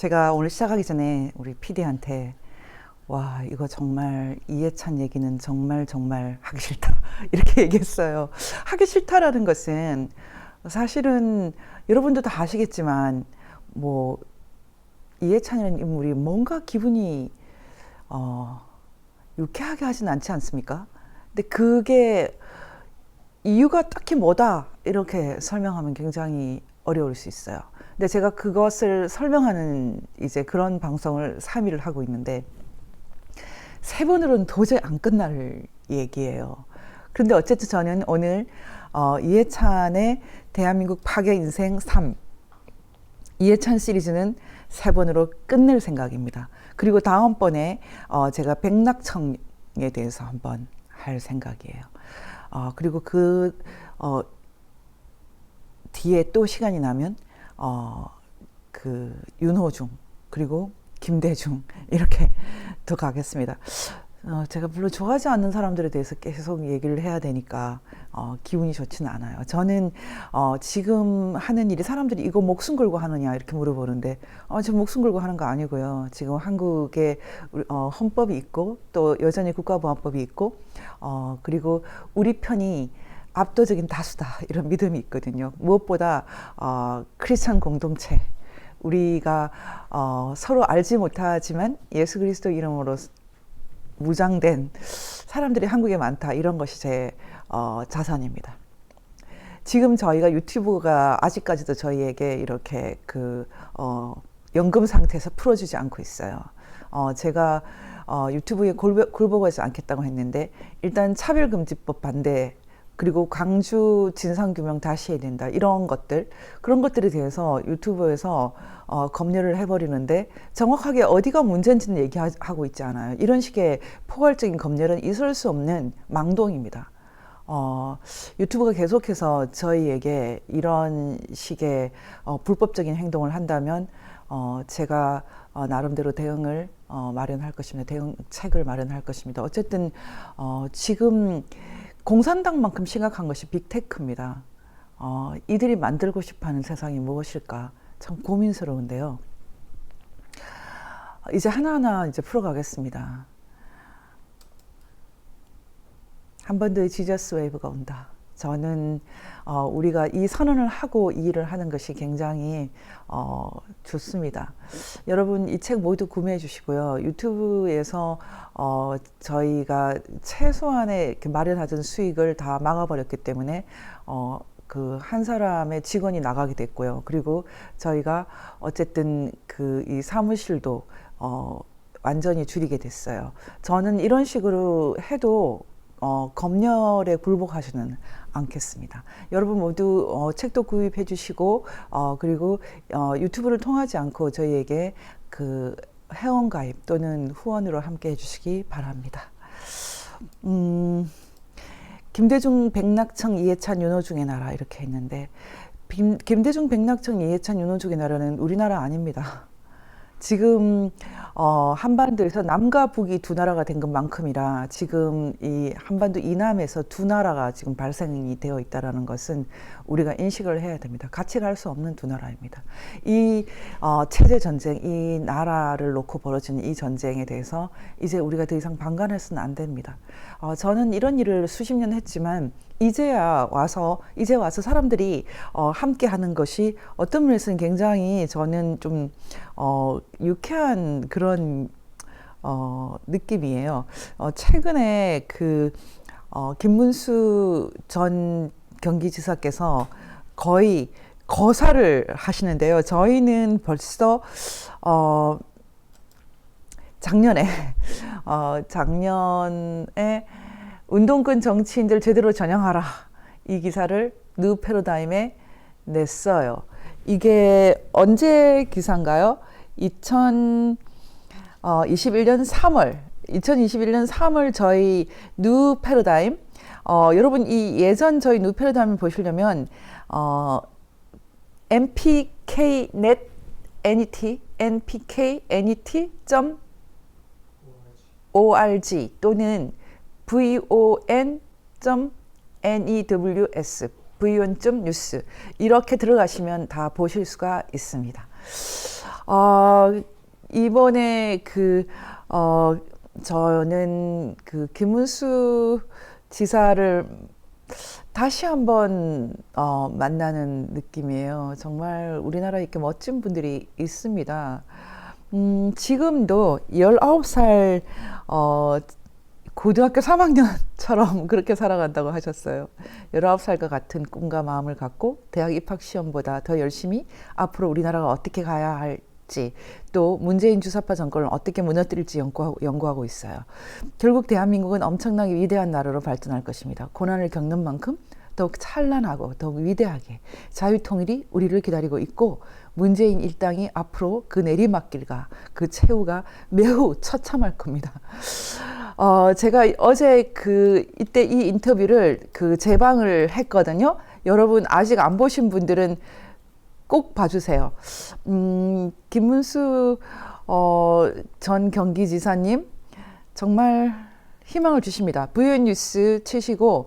제가 오늘 시작하기 전에 우리 PD한테 와, 이거 정말 이해찬 얘기는 정말 정말 하기 싫다. 이렇게 얘기했어요. 하기 싫다라는 것은 사실은 여러분도 다 아시겠지만 뭐 이해찬이라는 인물이 뭔가 기분이 어, 유쾌하게 하진 않지 않습니까? 근데 그게 이유가 딱히 뭐다 이렇게 설명하면 굉장히 어려울 수 있어요. 근데 제가 그것을 설명하는 이제 그런 방송을 3일을 하고 있는데 세 번으로는 도저히 안 끝날 얘기예요. 그런데 어쨌든 저는 오늘 이해찬의 대한민국 파괴 인생 3 이해찬 시리즈는 세 번으로 끝낼 생각입니다. 그리고 다음번에 제가 백낙청에 대해서 한번 할 생각이에요. 그리고 뒤에 또 시간이 나면 그 윤호중 그리고 김대중 이렇게 더 가겠습니다. 제가 별로 좋아하지 않는 사람들에 대해서 계속 얘기를 해야 되니까 기분이 좋지는 않아요. 저는 지금 하는 일이 사람들이 이거 목숨 걸고 하느냐 이렇게 물어보는데 저 목숨 걸고 하는 거 아니고요. 지금 한국에 헌법이 있고 또 여전히 국가보안법이 있고 그리고 우리 편이 압도적인 다수다 이런 믿음이 있거든요. 무엇보다 크리스찬 공동체 우리가 서로 알지 못하지만 예수 그리스도 이름으로 무장된 사람들이 한국에 많다 이런 것이 제 자산입니다. 지금 저희가 유튜브가 아직까지도 저희에게 이렇게 연금 상태에서 풀어주지 않고 있어요. 제가 유튜브에 굴복하지 않겠다고 했는데 일단 차별금지법 반대 그리고 광주 진상규명 다시 해야 된다 이런 것들 그런 것들에 대해서 유튜브에서 검열을 해버리는데 정확하게 어디가 문제인지는 얘기하고 있지 않아요. 이런 식의 포괄적인 검열은 있을 수 없는 망동입니다. 유튜브가 계속해서 저희에게 이런 식의 불법적인 행동을 한다면 제가 나름대로 대응을 마련할 것입니다. 대응책을 마련할 것입니다. 어쨌든 지금 공산당만큼 심각한 것이 빅테크입니다. 이들이 만들고 싶어하는 세상이 무엇일까 참 고민스러운데요. 이제 하나하나 이제 풀어가겠습니다. 한 번 더 지저스 웨이브가 온다. 저는 우리가 이 선언을 하고 이 일을 하는 것이 굉장히 좋습니다. 여러분 이 책 모두 구매해 주시고요. 유튜브에서 저희가 최소한의 이렇게 마련하던 수익을 다 막아버렸기 때문에 그 한 사람의 직원이 나가게 됐고요. 그리고 저희가 어쨌든 이 사무실도 완전히 줄이게 됐어요. 저는 이런 식으로 해도 검열에 굴복하지는 않겠습니다. 여러분 모두 책도 구입해 주시고 그리고 유튜브를 통하지 않고 저희에게 회원가입 또는 후원으로 함께 해주시기 바랍니다. 김대중, 백낙청, 이해찬, 윤호중의 나라 이렇게 했는데 김대중, 백낙청, 이해찬, 윤호중의 나라는 우리나라 아닙니다. 지금 한반도에서 남과 북이 두 나라가 된 것만큼이라 지금 이 한반도 이남에서 두 나라가 지금 발생이 되어 있다는 것은 우리가 인식을 해야 됩니다. 같이 갈 수 없는 두 나라입니다. 이 체제 전쟁, 이 나라를 놓고 벌어지는 이 전쟁에 대해서 이제 우리가 더 이상 방관해서는 안 됩니다. 저는 이런 일을 수십 년 했지만 이제 와서 사람들이 함께 하는 것이 어떤 면에서는 굉장히 저는 좀 유쾌한 그런 느낌이에요. 최근에 김문수 전 경기지사께서 거의 거사를 하시는데요. 저희는 벌써 작년에 운동권 정치인들 제대로 전향하라 이 기사를 뉴 패러다임에 냈어요. 이게 언제 기사인가요? 2021년 3월 저희 뉴 패러다임 여러분 이 예전 저희 뉴 패러다임 보시려면 npknet.org 또는 von.news von.news 이렇게 들어가시면 다 보실 수가 있습니다. 어, 이번에 저는 그 김문수 지사를 다시 한번 만나는 느낌이에요. 정말 우리나라에 이렇게 멋진 분들이 있습니다. 지금도 19살 고등학교 3학년처럼 그렇게 살아간다고 하셨어요. 19살과 같은 꿈과 마음을 갖고 대학 입학 시험보다 더 열심히 앞으로 우리나라가 어떻게 가야 할지, 또 문재인 주사파 정권을 어떻게 무너뜨릴지 연구하고 있어요. 결국 대한민국은 엄청나게 위대한 나라로 발전할 것입니다. 고난을 겪는 만큼 더욱 찬란하고 더욱 위대하게 자유통일이 우리를 기다리고 있고, 문재인 일당이 앞으로 그 내리막길과 그 최후가 매우 처참할 겁니다. 제가 어제 이때 이 인터뷰를 재방을 했거든요. 여러분 아직 안 보신 분들은 꼭 봐주세요. 김문수 전 경기지사님 정말 희망을 주십니다. VN 뉴스 치시고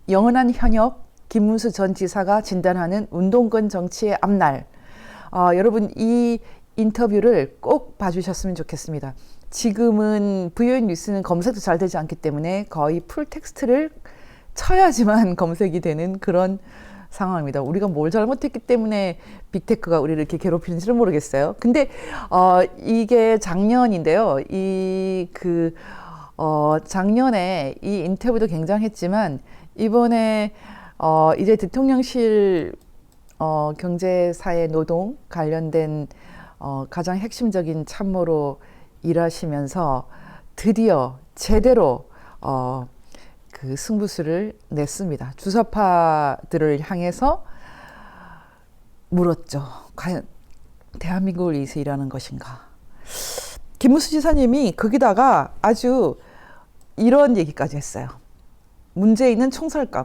영원한 현역 김문수 전 지사가 진단하는 운동권 정치의 앞날, 여러분 이 인터뷰를 꼭 봐주셨으면 좋겠습니다. 지금은 VN 뉴스는 검색도 잘 되지 않기 때문에 거의 풀 텍스트를 쳐야지만 검색이 되는 그런 상황입니다. 우리가 뭘 잘못했기 때문에 빅테크가 우리를 이렇게 괴롭히는지는 모르겠어요. 근데 이게 작년인데요. 작년에 이 인터뷰도 굉장했지만 이번에 이제 대통령실 경제사회 노동 관련된 가장 핵심적인 참모로 일하시면서 드디어 제대로 그 승부수를 냈습니다. 주사파들을 향해서 물었죠. 과연 대한민국을 위해서 일하는 것인가? 김문수 지사님이 거기다가 아주 이런 얘기까지 했어요. 문재인은 총살감.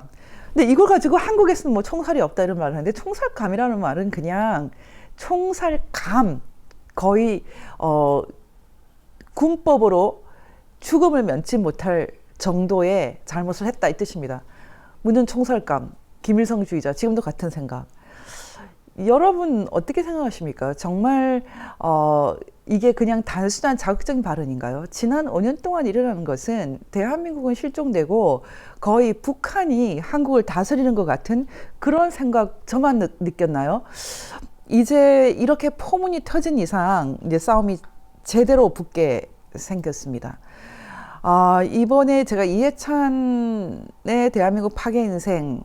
근데 이걸 가지고 한국에서는 뭐 총살이 없다 이런 말을 하는데, 총살감이라는 말은 그냥 총살감, 거의 군법으로 죽음을 면치 못할 정도의 잘못을 했다 이 뜻입니다. 문은 총살감, 김일성주의자, 지금도 같은 생각. 여러분 어떻게 생각하십니까? 정말 이게 그냥 단순한 자극적인 발언인가요? 지난 5년 동안 일어나는 것은 대한민국은 실종되고 거의 북한이 한국을 다스리는 것 같은 그런 생각 저만 느꼈나요? 이제 이렇게 포문이 터진 이상 이제 싸움이 제대로 붙게 생겼습니다. 이번에 제가 이해찬의 대한민국 파괴 인생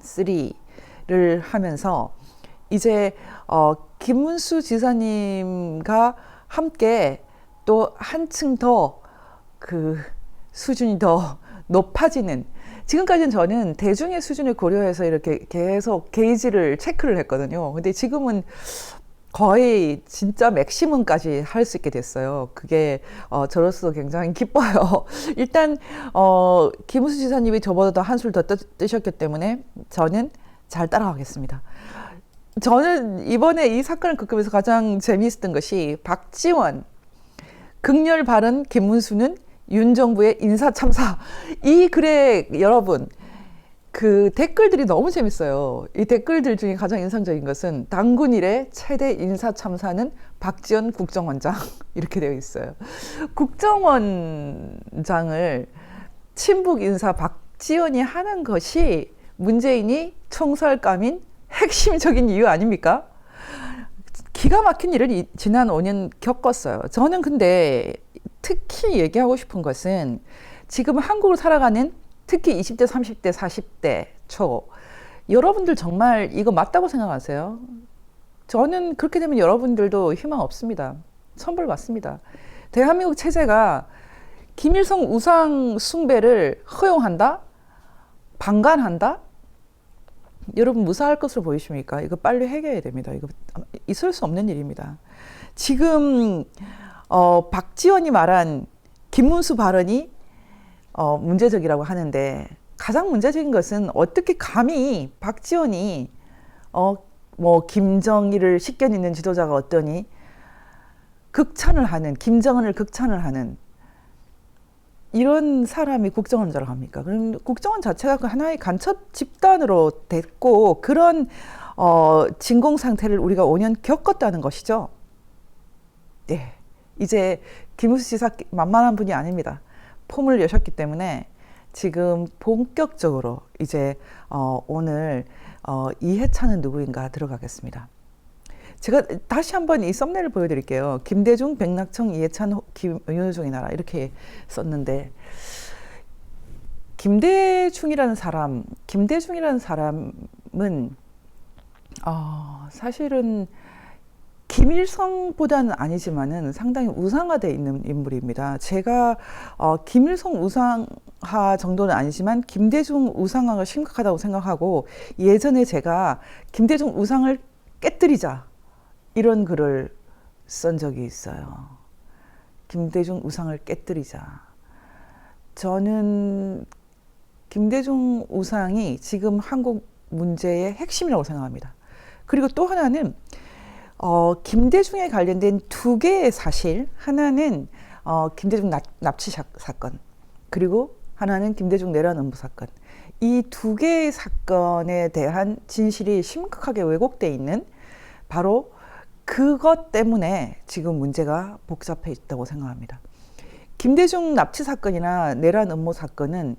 3를 하면서 이제 김문수 지사님과 함께 또 한층 더 그 수준이 더 높아지는, 지금까지는 저는 대중의 수준을 고려해서 이렇게 계속 게이지를 체크를 했거든요. 근데 지금은 거의 진짜 맥시멈까지 할 수 있게 됐어요. 그게 저로서 굉장히 기뻐요. 일단 김문수 지사님이 저보다 더 한술 더 뜨셨기 때문에 저는 잘 따라가겠습니다. 저는 이번에 이 사건을 겪으면서 가장 재미있었던 것이 박지원, 극렬 발언 김문수는 윤 정부의 인사참사, 이 글에 여러분 그 댓글들이 너무 재밌어요. 이 댓글들 중에 가장 인상적인 것은 당군 이래 최대 인사참사는 박지원 국정원장 이렇게 되어 있어요. 국정원장을 친북 인사 박지원이 하는 것이 문재인이 총살감인 핵심적인 이유 아닙니까? 기가 막힌 일을 지난 5년 겪었어요. 저는 근데 특히 얘기하고 싶은 것은 지금 한국을 살아가는 특히 20대, 30대, 40대 초, 여러분들 정말 이거 맞다고 생각하세요? 저는 그렇게 되면 여러분들도 희망 없습니다. 천벌 받습니다. 대한민국 체제가 김일성 우상 숭배를 허용한다? 방관한다? 여러분 무사할 것으로 보이십니까? 이거 빨리 해결해야 됩니다. 이거 있을 수 없는 일입니다. 지금 박지원이 말한 김문수 발언이 문제적이라고 하는데, 가장 문제적인 것은 어떻게 감히 박지원이 뭐 김정일을 씻겨있는 지도자가 어떠니 극찬을 하는, 김정은을 극찬을 하는 이런 사람이 국정원장을 합니까? 그럼 국정원 자체가 그 하나의 간첩 집단으로 됐고, 그런 진공 상태를 우리가 5년 겪었다는 것이죠. 네, 이제 김우수 지사 만만한 분이 아닙니다. 폼을 여셨기 때문에 지금 본격적으로 이제 오늘 이해찬은 누구인가 들어가겠습니다. 제가 다시 한번 이 썸네일을 보여드릴게요. 김대중, 백낙청, 이해찬, 윤호중의 나라 이렇게 썼는데 김대중이라는 사람은 사실은 김일성보다는 아니지만은 상당히 우상화되어 있는 인물입니다. 제가 김일성 우상화 정도는 아니지만 김대중 우상화가 심각하다고 생각하고 예전에 제가 김대중 우상을 깨뜨리자 이런 글을 쓴 적이 있어요. 김대중 우상을 깨뜨리자. 저는 김대중 우상이 지금 한국 문제의 핵심이라고 생각합니다. 그리고 또 하나는 김대중에 관련된 두 개의 사실, 하나는 김대중 납치 사건, 그리고 하나는 김대중 내란 음모 사건. 이 두 개의 사건에 대한 진실이 심각하게 왜곡되어 있는 바로 그것 때문에 지금 문제가 복잡해 있다고 생각합니다. 김대중 납치 사건이나 내란 음모 사건은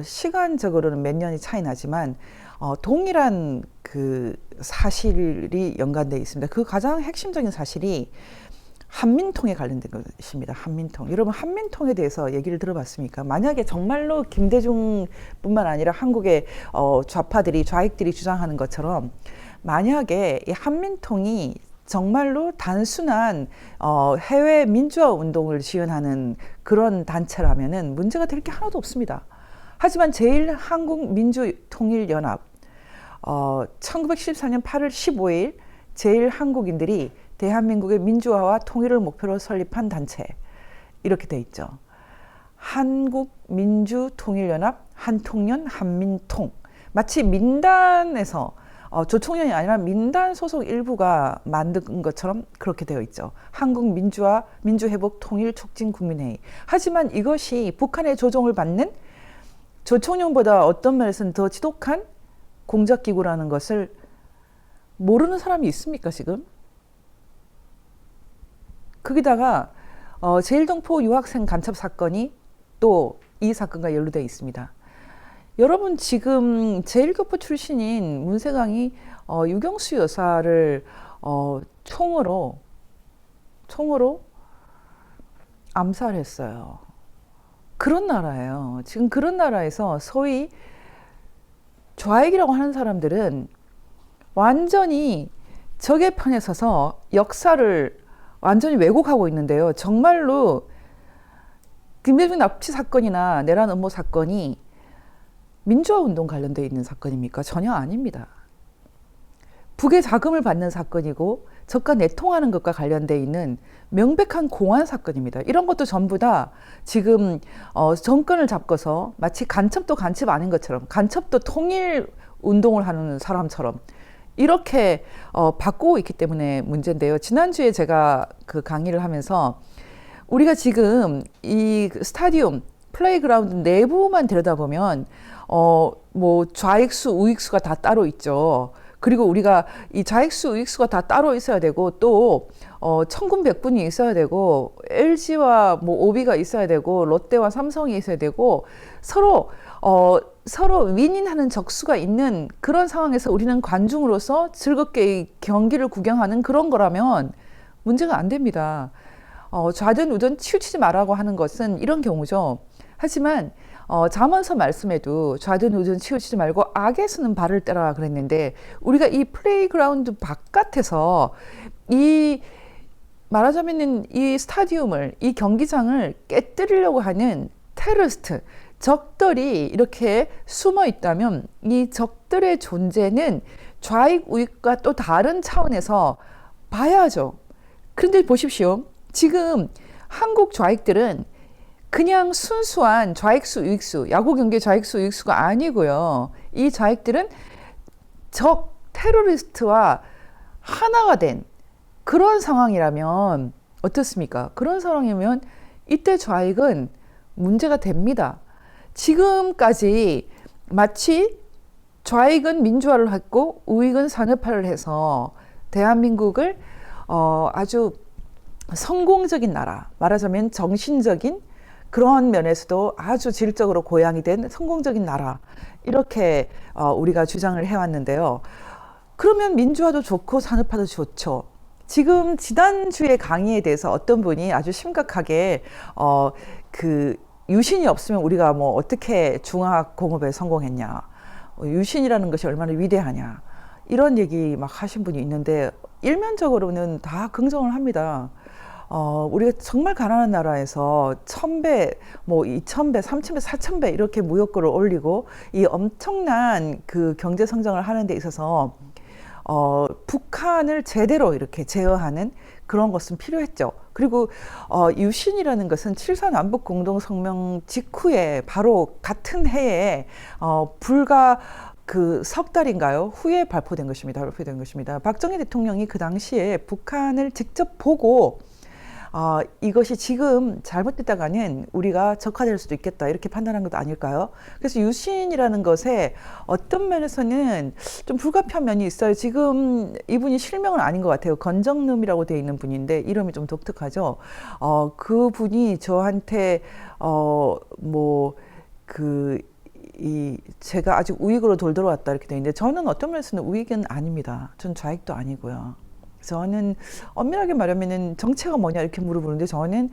시간적으로는 몇 년이 차이 나지만 동일한 그 사실이 연관되어 있습니다. 그 가장 핵심적인 사실이 한민통에 관련된 것입니다. 한민통. 여러분 한민통에 대해서 얘기를 들어봤습니까? 만약에 정말로 김대중뿐만 아니라 한국의 좌익들이 주장하는 것처럼 만약에 이 한민통이 정말로 단순한 해외 민주화 운동을 지원하는 그런 단체라면은 문제가 될 게 하나도 없습니다. 하지만 제일한국민주통일연합 1914년 8월 15일 제일한국인들이 대한민국의 민주화와 통일을 목표로 설립한 단체 이렇게 돼 있죠. 한국민주통일연합, 한통연, 한민통. 마치 민단에서 조총련이 아니라 민단 소속 일부가 만든 것처럼 그렇게 되어 있죠. 한국민주화, 민주회복, 통일, 촉진 국민회의. 하지만 이것이 북한의 조종을 받는 조총련보다 어떤 면에서는 더 지독한 공작기구라는 것을 모르는 사람이 있습니까, 지금? 거기다가 제일동포 유학생 간첩 사건이 또 이 사건과 연루되어 있습니다. 여러분 지금 제일교포 출신인 문세강이 유경수 여사를 총으로 암살했어요. 그런 나라예요. 지금 그런 나라에서 소위 좌익이라고 하는 사람들은 완전히 적의 편에 서서 역사를 완전히 왜곡하고 있는데요. 정말로 김대중 납치 사건이나 내란 음모 사건이 민주화 운동 관련되어 있는 사건입니까? 전혀 아닙니다. 북의 자금을 받는 사건이고 적과 내통하는 것과 관련되어 있는 명백한 공안 사건입니다. 이런 것도 전부 다 지금 정권을 잡고서 마치 간첩도 간첩 아닌 것처럼 간첩도 통일 운동을 하는 사람처럼 이렇게 바꾸고 있기 때문에 문제인데요. 지난주에 제가 그 강의를 하면서 우리가 지금 이 스타디움 플레이그라운드 내부만 들여다보면 뭐 좌익수 우익수가 다 따로 있죠. 그리고 우리가 이 좌익수 우익수가 다 따로 있어야 되고 또 천군백군이 있어야 되고 LG와 뭐 OB가 있어야 되고 롯데와 삼성이 있어야 되고 서로 윈윈하는 적수가 있는 그런 상황에서 우리는 관중으로서 즐겁게 이 경기를 구경하는 그런 거라면 문제가 안 됩니다. 좌든 우든 치우치지 말라고 하는 것은 이런 경우죠. 하지만 잠언서 말씀에도 좌든 우든 치우치지 말고 악에 쓰는 발을 떼라 그랬는데 우리가 이 플레이그라운드 바깥에서 이 말하자면 이 스타디움을 이 경기장을 깨뜨리려고 하는 테러리스트 적들이 이렇게 숨어 있다면 이 적들의 존재는 좌익 우익과 또 다른 차원에서 봐야죠. 그런데 보십시오. 지금 한국 좌익들은 그냥 순수한 좌익수, 우익수, 야구 경기 좌익수, 우익수가 아니고요. 이 좌익들은 적 테러리스트와 하나가 된 그런 상황이라면 어떻습니까? 그런 상황이면 이때 좌익은 문제가 됩니다. 지금까지 마치 좌익은 민주화를 했고 우익은 산업화를 해서 대한민국을 아주 성공적인 나라, 말하자면 정신적인 그런 면에서도 아주 질적으로 고양이 된 성공적인 나라, 이렇게 우리가 주장을 해왔는데요. 그러면 민주화도 좋고 산업화도 좋죠. 지금 지난주에 강의에 대해서 어떤 분이 아주 심각하게 그 유신이 없으면 우리가 뭐 어떻게 중화공업에 성공했냐, 유신이라는 것이 얼마나 위대하냐, 이런 얘기 막 하신 분이 있는데, 일면적으로는 다 긍정을 합니다. 우리가 정말 가난한 나라에서 1000배, 뭐 2000배, 3000배, 4000배 이렇게 무역거를 올리고 이 엄청난 그 경제 성장을 하는 데 있어서 북한을 제대로 이렇게 제어하는 그런 것은 필요했죠. 그리고 유신이라는 것은 7.4 남북 공동성명 직후에 바로 같은 해에 불과 그 석 달인가요? 후에 발표된 것입니다. 박정희 대통령이 그 당시에 북한을 직접 보고 이것이 지금 잘못됐다가는 우리가 적화될 수도 있겠다, 이렇게 판단한 것도 아닐까요? 그래서 유신이라는 것에 어떤 면에서는 좀 불가피한 면이 있어요. 지금 이분이 실명은 아닌 것 같아요. 건정름이라고 되어 있는 분인데 이름이 좀 독특하죠. 그 분이 저한테 제가 아직 우익으로 돌돌아왔다 이렇게 되어 있는데, 저는 어떤 면에서는 우익은 아닙니다. 전 좌익도 아니고요. 저는 엄밀하게 말하면은 정체가 뭐냐 이렇게 물어보는데, 저는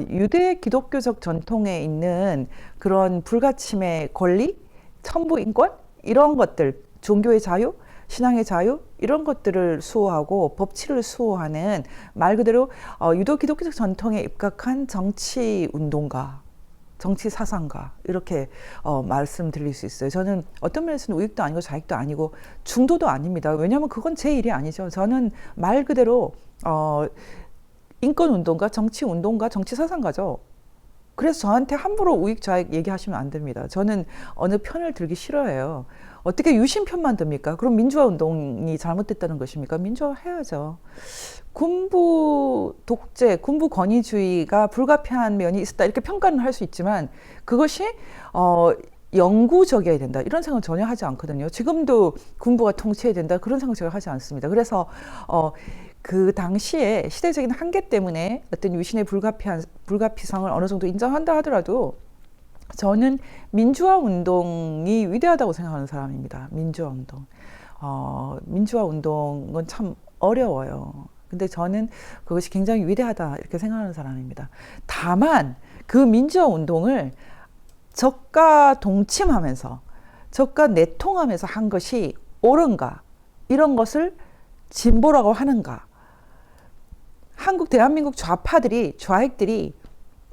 유대 기독교적 전통에 있는 그런 불가침의 권리, 천부인권, 이런 것들, 종교의 자유, 신앙의 자유, 이런 것들을 수호하고 법치를 수호하는, 말 그대로 유대 기독교적 전통에 입각한 정치 운동가, 정치 사상가, 이렇게 말씀드릴 수 있어요. 저는 어떤 면에서는 우익도 아니고 좌익도 아니고 중도도 아닙니다. 왜냐하면 그건 제 일이 아니죠. 저는 말 그대로 인권운동가, 정치운동가, 정치사상가죠. 그래서 저한테 함부로 우익 좌익 얘기하시면 안 됩니다. 저는 어느 편을 들기 싫어해요. 어떻게 유신 편만 듭니까? 그럼 민주화 운동이 잘못됐다는 것입니까? 민주화 해야죠. 군부 독재, 군부 권위주의가 불가피한 면이 있었다, 이렇게 평가는 할 수 있지만 그것이 영구적이어야 된다, 이런 생각은 전혀 하지 않거든요. 지금도 군부가 통치해야 된다, 그런 생각 제가 하지 않습니다. 그래서 그 당시에 시대적인 한계 때문에 어떤 유신의 불가피성을 어느 정도 인정한다 하더라도 저는 민주화 운동이 위대하다고 생각하는 사람입니다. 민주화 운동. 민주화 운동은 참 어려워요. 근데 저는 그것이 굉장히 위대하다, 이렇게 생각하는 사람입니다. 다만 그 민주화 운동을 적과 동침하면서, 적과 내통하면서 한 것이 옳은가, 이런 것을 진보라고 하는가, 대한민국 좌파들이, 좌익들이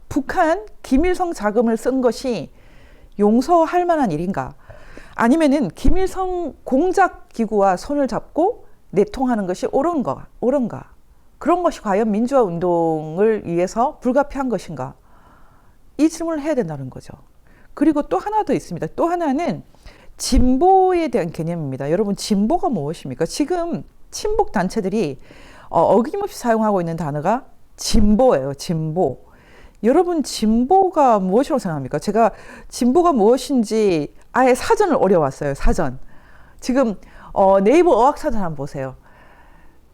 북한 김일성 자금을 쓴 것이 용서할 만한 일인가, 아니면은 김일성 공작 기구와 손을 잡고 내통하는 것이 옳은가, 그런 것이 과연 민주화 운동을 위해서 불가피한 것인가, 이 질문을 해야 된다는 거죠. 그리고 또 하나 더 있습니다. 또 하나는 진보에 대한 개념입니다. 여러분, 진보가 무엇입니까? 지금 친북 단체들이 어김없이 사용하고 있는 단어가 진보예요. 진보. 여러분, 진보가 무엇이라고 생각합니까? 제가 진보가 무엇인지 아예 사전을 어려왔어요. 사전. 지금 네이버 어학사전 한번 보세요.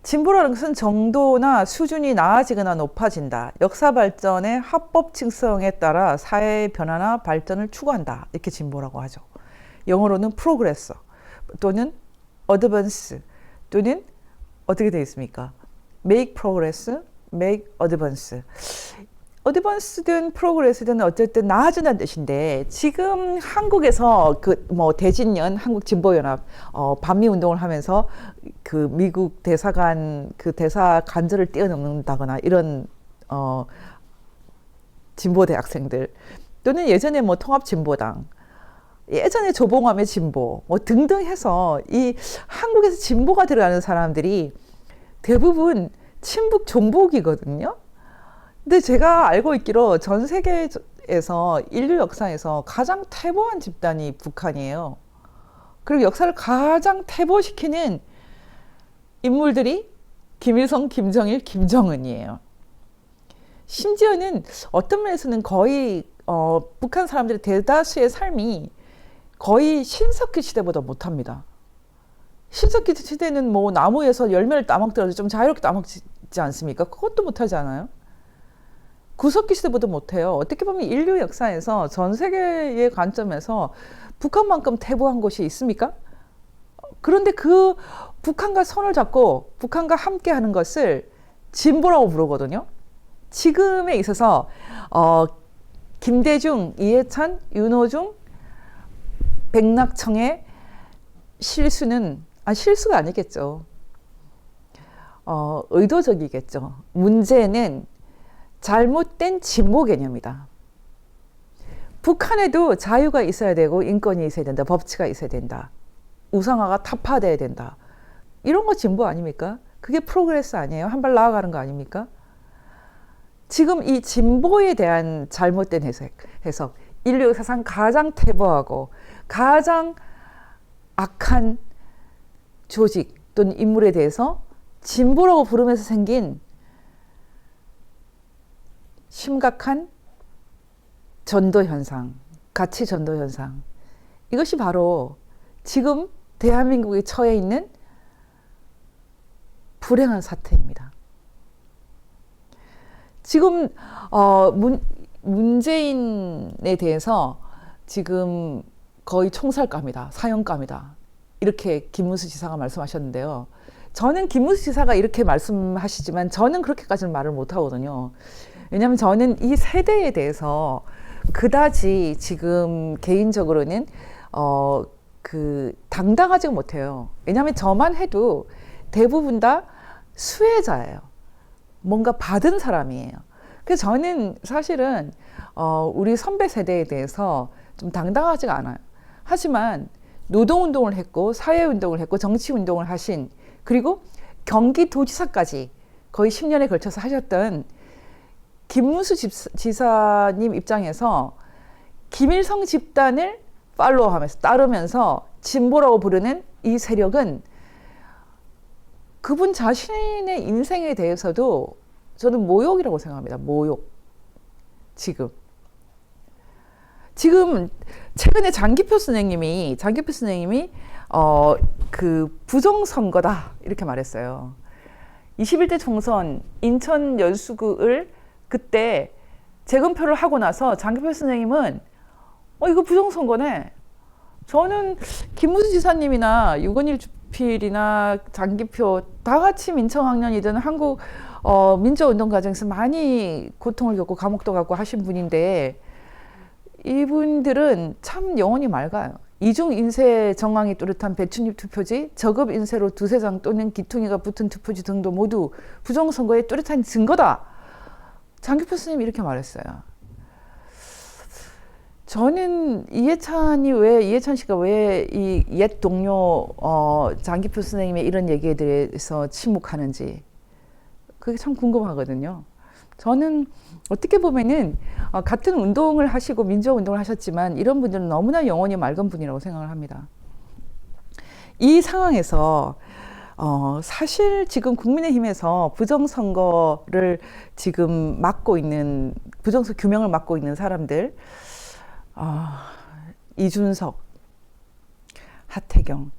진보라는 것은 정도나 수준이 나아지거나 높아진다, 역사 발전의 합법 칙성에 따라 사회의 변화나 발전을 추구한다, 이렇게 진보라고 하죠. 영어로는 프로그레서 또는 어드밴스, 또는 어떻게 되어 있습니까? make progress, make advance. 어드밴스든 프로그레스든 어쨌든 나아진다는 뜻인데, 지금 한국에서 대진년 한국진보연합 반미 운동을 하면서 그 미국 대사관 그 대사 간절을 뛰어넘는다거나 이런 진보 대학생들, 또는 예전에 통합진보당, 예전에 조봉암의 진보 등등 해서 이 한국에서 진보가 들어가는 사람들이 대부분 친북 종북이거든요. 근데 제가 알고 있기로 전 세계에서 인류 역사에서 가장 퇴보한 집단이 북한이에요. 그리고 역사를 가장 퇴보시키는 인물들이 김일성, 김정일, 김정은이에요. 심지어는 어떤 면에서는 거의 북한 사람들의 대다수의 삶이 거의 신석기 시대보다 못합니다. 신석기 시대는 뭐 나무에서 열매를 따먹더라도 좀 자유롭게 따먹지 않습니까? 그것도 못하지 않아요? 구석기 시대보다 못해요. 어떻게 보면 인류 역사에서 전 세계의 관점에서 북한만큼 태보한 곳이 있습니까? 그런데 그 북한과 손을 잡고 북한과 함께 하는 것을 진보라고 부르거든요. 지금에 있어서 김대중, 이해찬, 윤호중, 백낙청의 실수는 실수가 아니겠죠. 의도적이겠죠. 문제는 잘못된 진보 개념이다. 북한에도 자유가 있어야 되고 인권이 있어야 된다. 법치가 있어야 된다. 우상화가 타파돼야 된다. 이런 거 진보 아닙니까? 그게 프로그레스 아니에요? 한 발 나아가는 거 아닙니까? 지금 이 진보에 대한 잘못된 해석, 인류 사상 가장 태보하고 가장 악한 조직 또는 인물에 대해서 진보라고 부르면서 생긴 심각한 전도 현상, 가치 전도 현상. 이것이 바로 지금 대한민국에 처해 있는 불행한 사태입니다. 지금 문재인에 대해서 지금 거의 총살감이다, 사형감이다, 이렇게 김문수 지사가 말씀하셨는데요. 저는 김문수 지사가 이렇게 말씀하시지만 저는 그렇게까지는 말을 못하거든요. 왜냐하면 저는 이 세대에 대해서 그다지 지금 개인적으로는 당당하지 못해요. 왜냐하면 저만 해도 대부분 다 수혜자예요. 뭔가 받은 사람이에요. 그래서 저는 사실은 우리 선배 세대에 대해서 좀 당당하지가 않아요. 하지만 노동운동을 했고 사회운동을 했고 정치운동을 하신, 그리고 경기도지사까지 거의 10년에 걸쳐서 하셨던 김문수 지사님 입장에서 김일성 집단을 팔로우하면서 따르면서 진보라고 부르는 이 세력은 그분 자신의 인생에 대해서도 저는 모욕이라고 생각합니다. 모욕. 지금 최근에 장기표 선생님이 그 부정선거다 이렇게 말했어요. 21대 총선 인천 연수구를 그때 재검표를 하고 나서 장기표 선생님은 이거 부정선거네. 저는 김문수 지사님이나 유건일 주필이나 장기표 다 같이 민청학년이든 한국 민주화운동 과정에서 많이 고통을 겪고 감옥도 가고 하신 분인데 이분들은 참 영혼이 맑아요. 이중 인쇄 정황이 뚜렷한 배춧잎 투표지, 저급 인쇄로 두세 장 또는 기퉁이가 붙은 투표지 등도 모두 부정선거의 뚜렷한 증거다. 장기표 스님이 이렇게 말했어요. 저는 이해찬 씨가 왜 이 옛 동료 장기표 선생님의 이런 얘기에 대해서 침묵하는지 그게 참 궁금하거든요. 저는 어떻게 보면은 같은 운동을 하시고 민주화 운동을 하셨지만 이런 분들은 너무나 영혼이 맑은 분이라고 생각을 합니다. 이 상황에서 사실 지금 국민의힘에서 부정선거를 지금 부정선거 규명을 맡고 있는 사람들, 이준석, 하태경,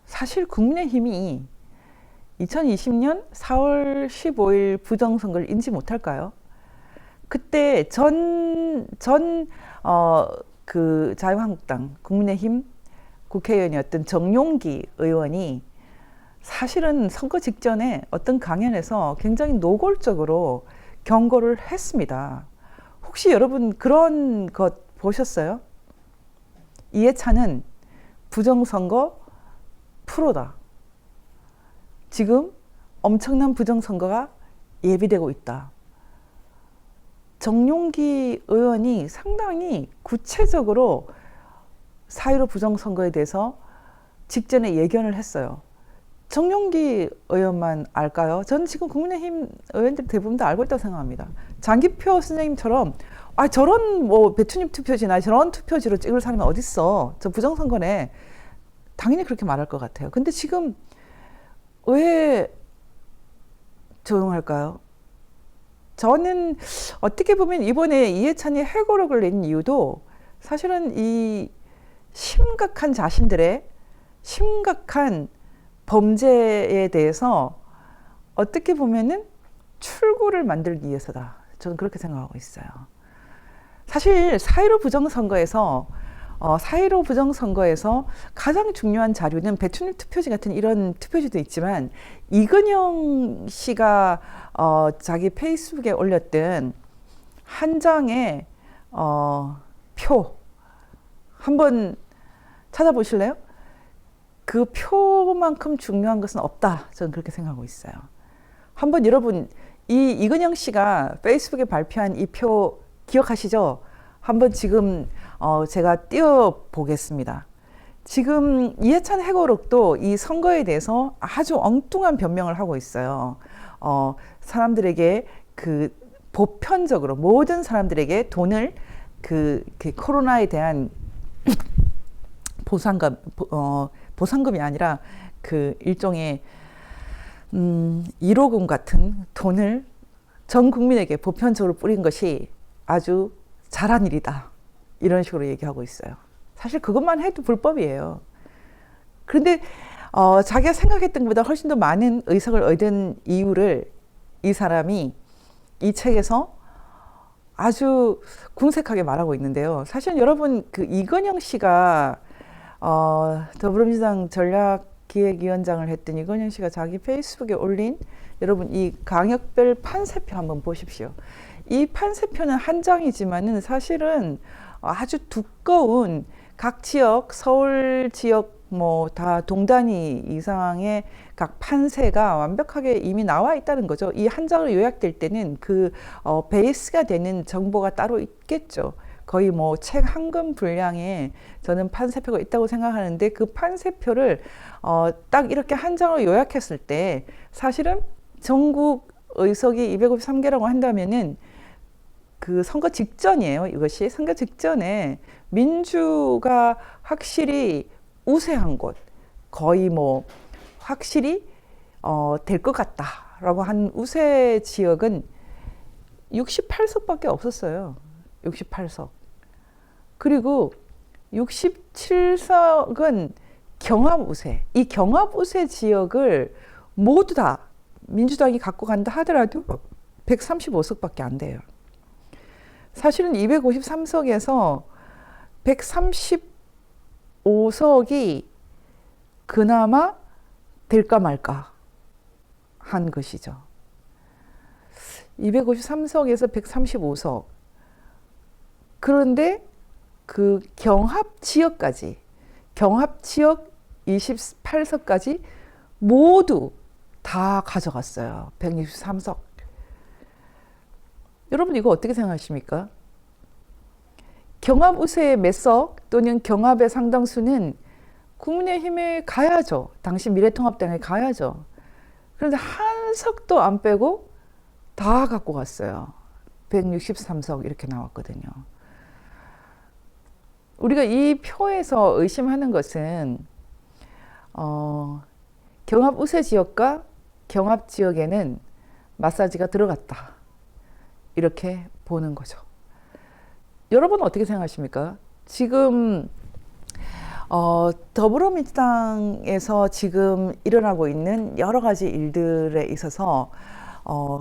사실 국민의힘이 2020년 4월 15일 부정선거를 인지 못할까요? 그때 그 자유한국당 국민의힘 국회의원이었던 정용기 의원이 사실은 선거 직전에 어떤 강연에서 굉장히 노골적으로 경고를 했습니다. 혹시 여러분 그런 것 보셨어요? 이해찬은 부정선거 프로다. 지금 엄청난 부정선거가 예비되고 있다. 정용기 의원이 상당히 구체적으로 4.15 부정선거에 대해서 직전에 예견을 했어요. 정용기 의원만 알까요? 저는 지금 국민의힘 의원들 대부분 다 알고 있다고 생각합니다. 장기표 선생님처럼 저런 배춧잎 투표지나 저런 투표지로 찍을 사람이 어딨어. 저 부정선거네. 당연히 그렇게 말할 것 같아요. 근데 지금 왜 조용할까요? 저는 어떻게 보면 이번에 이해찬이 회고록을 낸 이유도 사실은 이 심각한 자신들의 심각한 범죄에 대해서 어떻게 보면은 출구를 만들기 위해서다. 저는 그렇게 생각하고 있어요. 사실 4.15 부정선거에서 가장 중요한 자료는 배추잎 투표지 같은 이런 투표지도 있지만 이근영 씨가 자기 페이스북에 올렸던 한 장의 표 한번 찾아보실래요? 그 표만큼 중요한 것은 없다. 저는 그렇게 생각하고 있어요. 한번 여러분 이근영 씨가 페이스북에 발표한 이 표 기억하시죠? 한번 지금 제가 띄워 보겠습니다. 지금 이해찬 해고록도 이 선거에 대해서 아주 엉뚱한 변명을 하고 있어요. 사람들에게 그 보편적으로 모든 사람들에게 돈을 그 코로나에 대한 보상금이 아니라 그 일종의 1호금 같은 돈을 전 국민에게 보편적으로 뿌린 것이 아주 잘한 일이다. 이런 식으로 얘기하고 있어요. 사실 그것만 해도 불법이에요. 그런데 자기가 생각했던 것보다 훨씬 더 많은 의석을 얻은 이유를 이 사람이 이 책에서 아주 궁색하게 말하고 있는데요. 사실 여러분 그 이건영 씨가 더불어민주당 전략기획위원장을 했던 이건영 씨가 자기 페이스북에 올린 여러분 이 강역별 판세표 한번 보십시오. 이 판세표는 한 장이지만은 사실은 아주 두꺼운 각 지역, 서울 지역 뭐 다 동단위 이상의 각 판세가 완벽하게 이미 나와 있다는 거죠. 이 한 장으로 요약될 때는 그 베이스가 되는 정보가 따로 있겠죠. 거의 뭐 책 한 권 분량에 저는 판세표가 있다고 생각하는데 그 판세표를 딱 이렇게 한 장으로 요약했을 때 사실은 전국 의석이 253개라고 한다면은 그 선거 직전이에요. 이것이 선거 직전에 민주가 확실히 우세한 곳, 거의 뭐 확실히 될 것 같다라고 한 우세 지역은 68석밖에 없었어요. 68석. 그리고 67석은 경합 우세. 이 경합 우세 지역을 모두 다 민주당이 갖고 간다 하더라도 135석밖에 안 돼요. 사실은 253석에서 135석이 그나마 될까 말까 한 것이죠. 253석에서 135석. 그런데 그 경합 지역까지, 경합 지역 28석까지 모두 다 가져갔어요. 163석. 여러분 이거 어떻게 생각하십니까? 경합 우세의 몇 석 또는 경합의 상당수는 국민의힘에 가야죠. 당시 미래통합당에 가야죠. 그런데 한 석도 안 빼고 다 갖고 갔어요. 163석 이렇게 나왔거든요. 우리가 이 표에서 의심하는 것은 경합 우세 지역과 경합 지역에는 마사지가 들어갔다. 이렇게 보는 거죠. 여러분은 어떻게 생각하십니까? 지금 더불어민주당에서 지금 일어나고 있는 여러 가지 일들에 있어서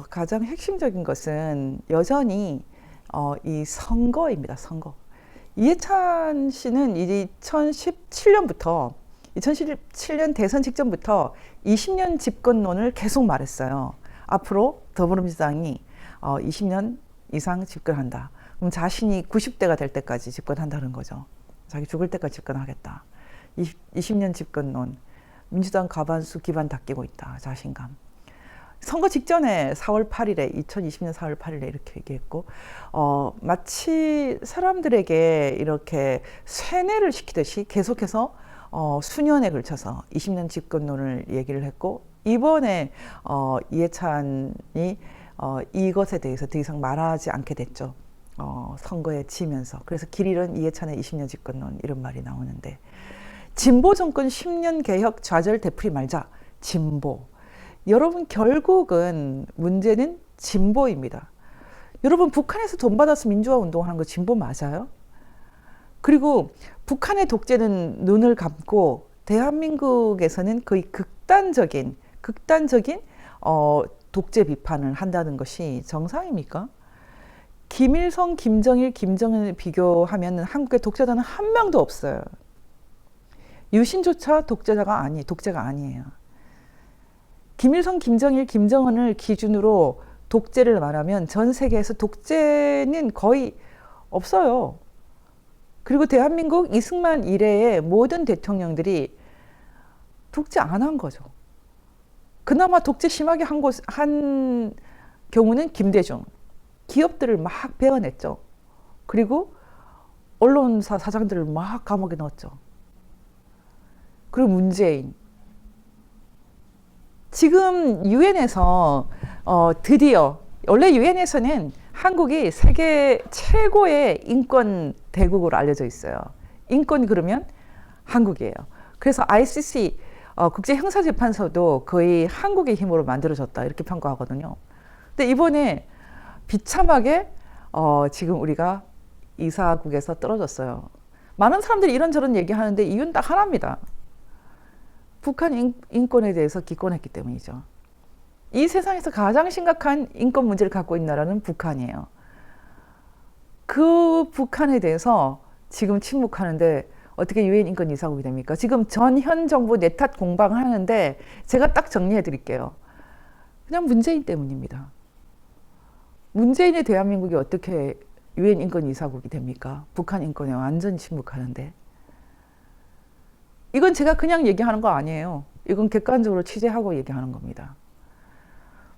가장 핵심적인 것은 여전히 이 선거입니다. 선거. 이해찬 씨는 2017년 대선 직전부터 20년 집권론을 계속 말했어요. 앞으로 더불어민주당이 20년 이상 집권한다. 그럼 자신이 90대가 될 때까지 집권한다는 거죠. 자기 죽을 때까지 집권하겠다. 20년 집권론. 민주당 과반수 기반 닦이고 있다. 자신감. 선거 직전에 4월 8일에 2020년 4월 8일에 이렇게 얘기했고 마치 사람들에게 이렇게 세뇌를 시키듯이 계속해서 수년에 걸쳐서 20년 집권론을 얘기를 했고 이번에 이해찬이 이것에 대해서 더 이상 말하지 않게 됐죠. 선거에 지면서. 그래서 길 잃은 이해찬의 20년 집권론 이런 말이 나오는데 진보 정권 10년 개혁 좌절 되풀이 말자. 진보. 여러분 결국은 문제는 진보입니다. 여러분 북한에서 돈 받아서 민주화 운동하는 거 진보 맞아요? 그리고 북한의 독재는 눈을 감고 대한민국에서는 거의 극단적인 독재 비판을 한다는 것이 정상입니까? 김일성, 김정일, 김정은을 비교하면 한국에 독재자는 한 명도 없어요. 유신조차 독재가 아니에요. 김일성, 김정일, 김정은을 기준으로 독재를 말하면 전 세계에서 독재는 거의 없어요. 그리고 대한민국 이승만 이래의 모든 대통령들이 독재 안 한 거죠. 그나마 독재 심하게 한 경우는 김대중. 기업들을 막 베어냈죠. 그리고 언론사 사장들을 막 감옥에 넣었죠. 그리고 문재인. 지금 유엔에서 드디어, 원래 유엔에서는 한국이 세계 최고의 인권 대국으로 알려져 있어요. 인권 그러면 한국이에요. 그래서 ICC 국제형사재판소도 거의 한국의 힘으로 만들어졌다 이렇게 평가하거든요. 근데 이번에 비참하게 지금 우리가 이사국에서 떨어졌어요. 많은 사람들이 이런저런 얘기하는데 이유는 딱 하나입니다. 북한 인권에 대해서 기권했기 때문이죠. 이 세상에서 가장 심각한 인권 문제를 갖고 있는 나라는 북한이에요. 그 북한에 대해서 지금 침묵하는데 어떻게 유엔 인권 이사국이 됩니까? 지금 현 정부 내탓 공방을 하는데 제가 딱 정리해 드릴게요. 그냥 문재인 때문입니다. 문재인의 대한민국이 어떻게 유엔 인권 이사국이 됩니까? 북한 인권에 완전히 침묵하는데. 이건 제가 그냥 얘기하는 거 아니에요. 이건 객관적으로 취재하고 얘기하는 겁니다.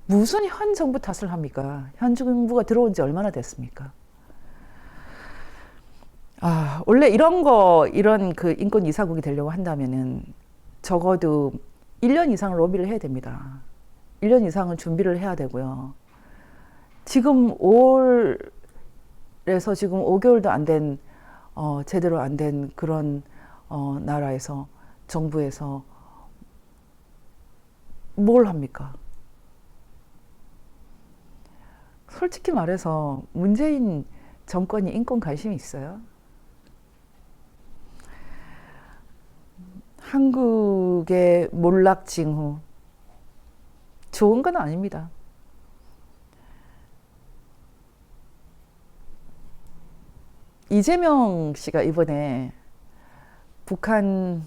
무슨 현 정부 탓을 합니까? 현 정부가 들어온 지 얼마나 됐습니까? 원래 이런 그 인권 이사국이 되려고 한다면은 적어도 1년 이상 로비를 해야 됩니다. 1년 이상은 준비를 해야 되고요. 지금 5월에서 지금 5개월도 안 된, 제대로 안 된 그런, 나라에서, 정부에서 뭘 합니까? 솔직히 말해서 문재인 정권이 인권 관심이 있어요? 한국의 몰락징후 좋은 건 아닙니다. 이재명 씨가 이번에 북한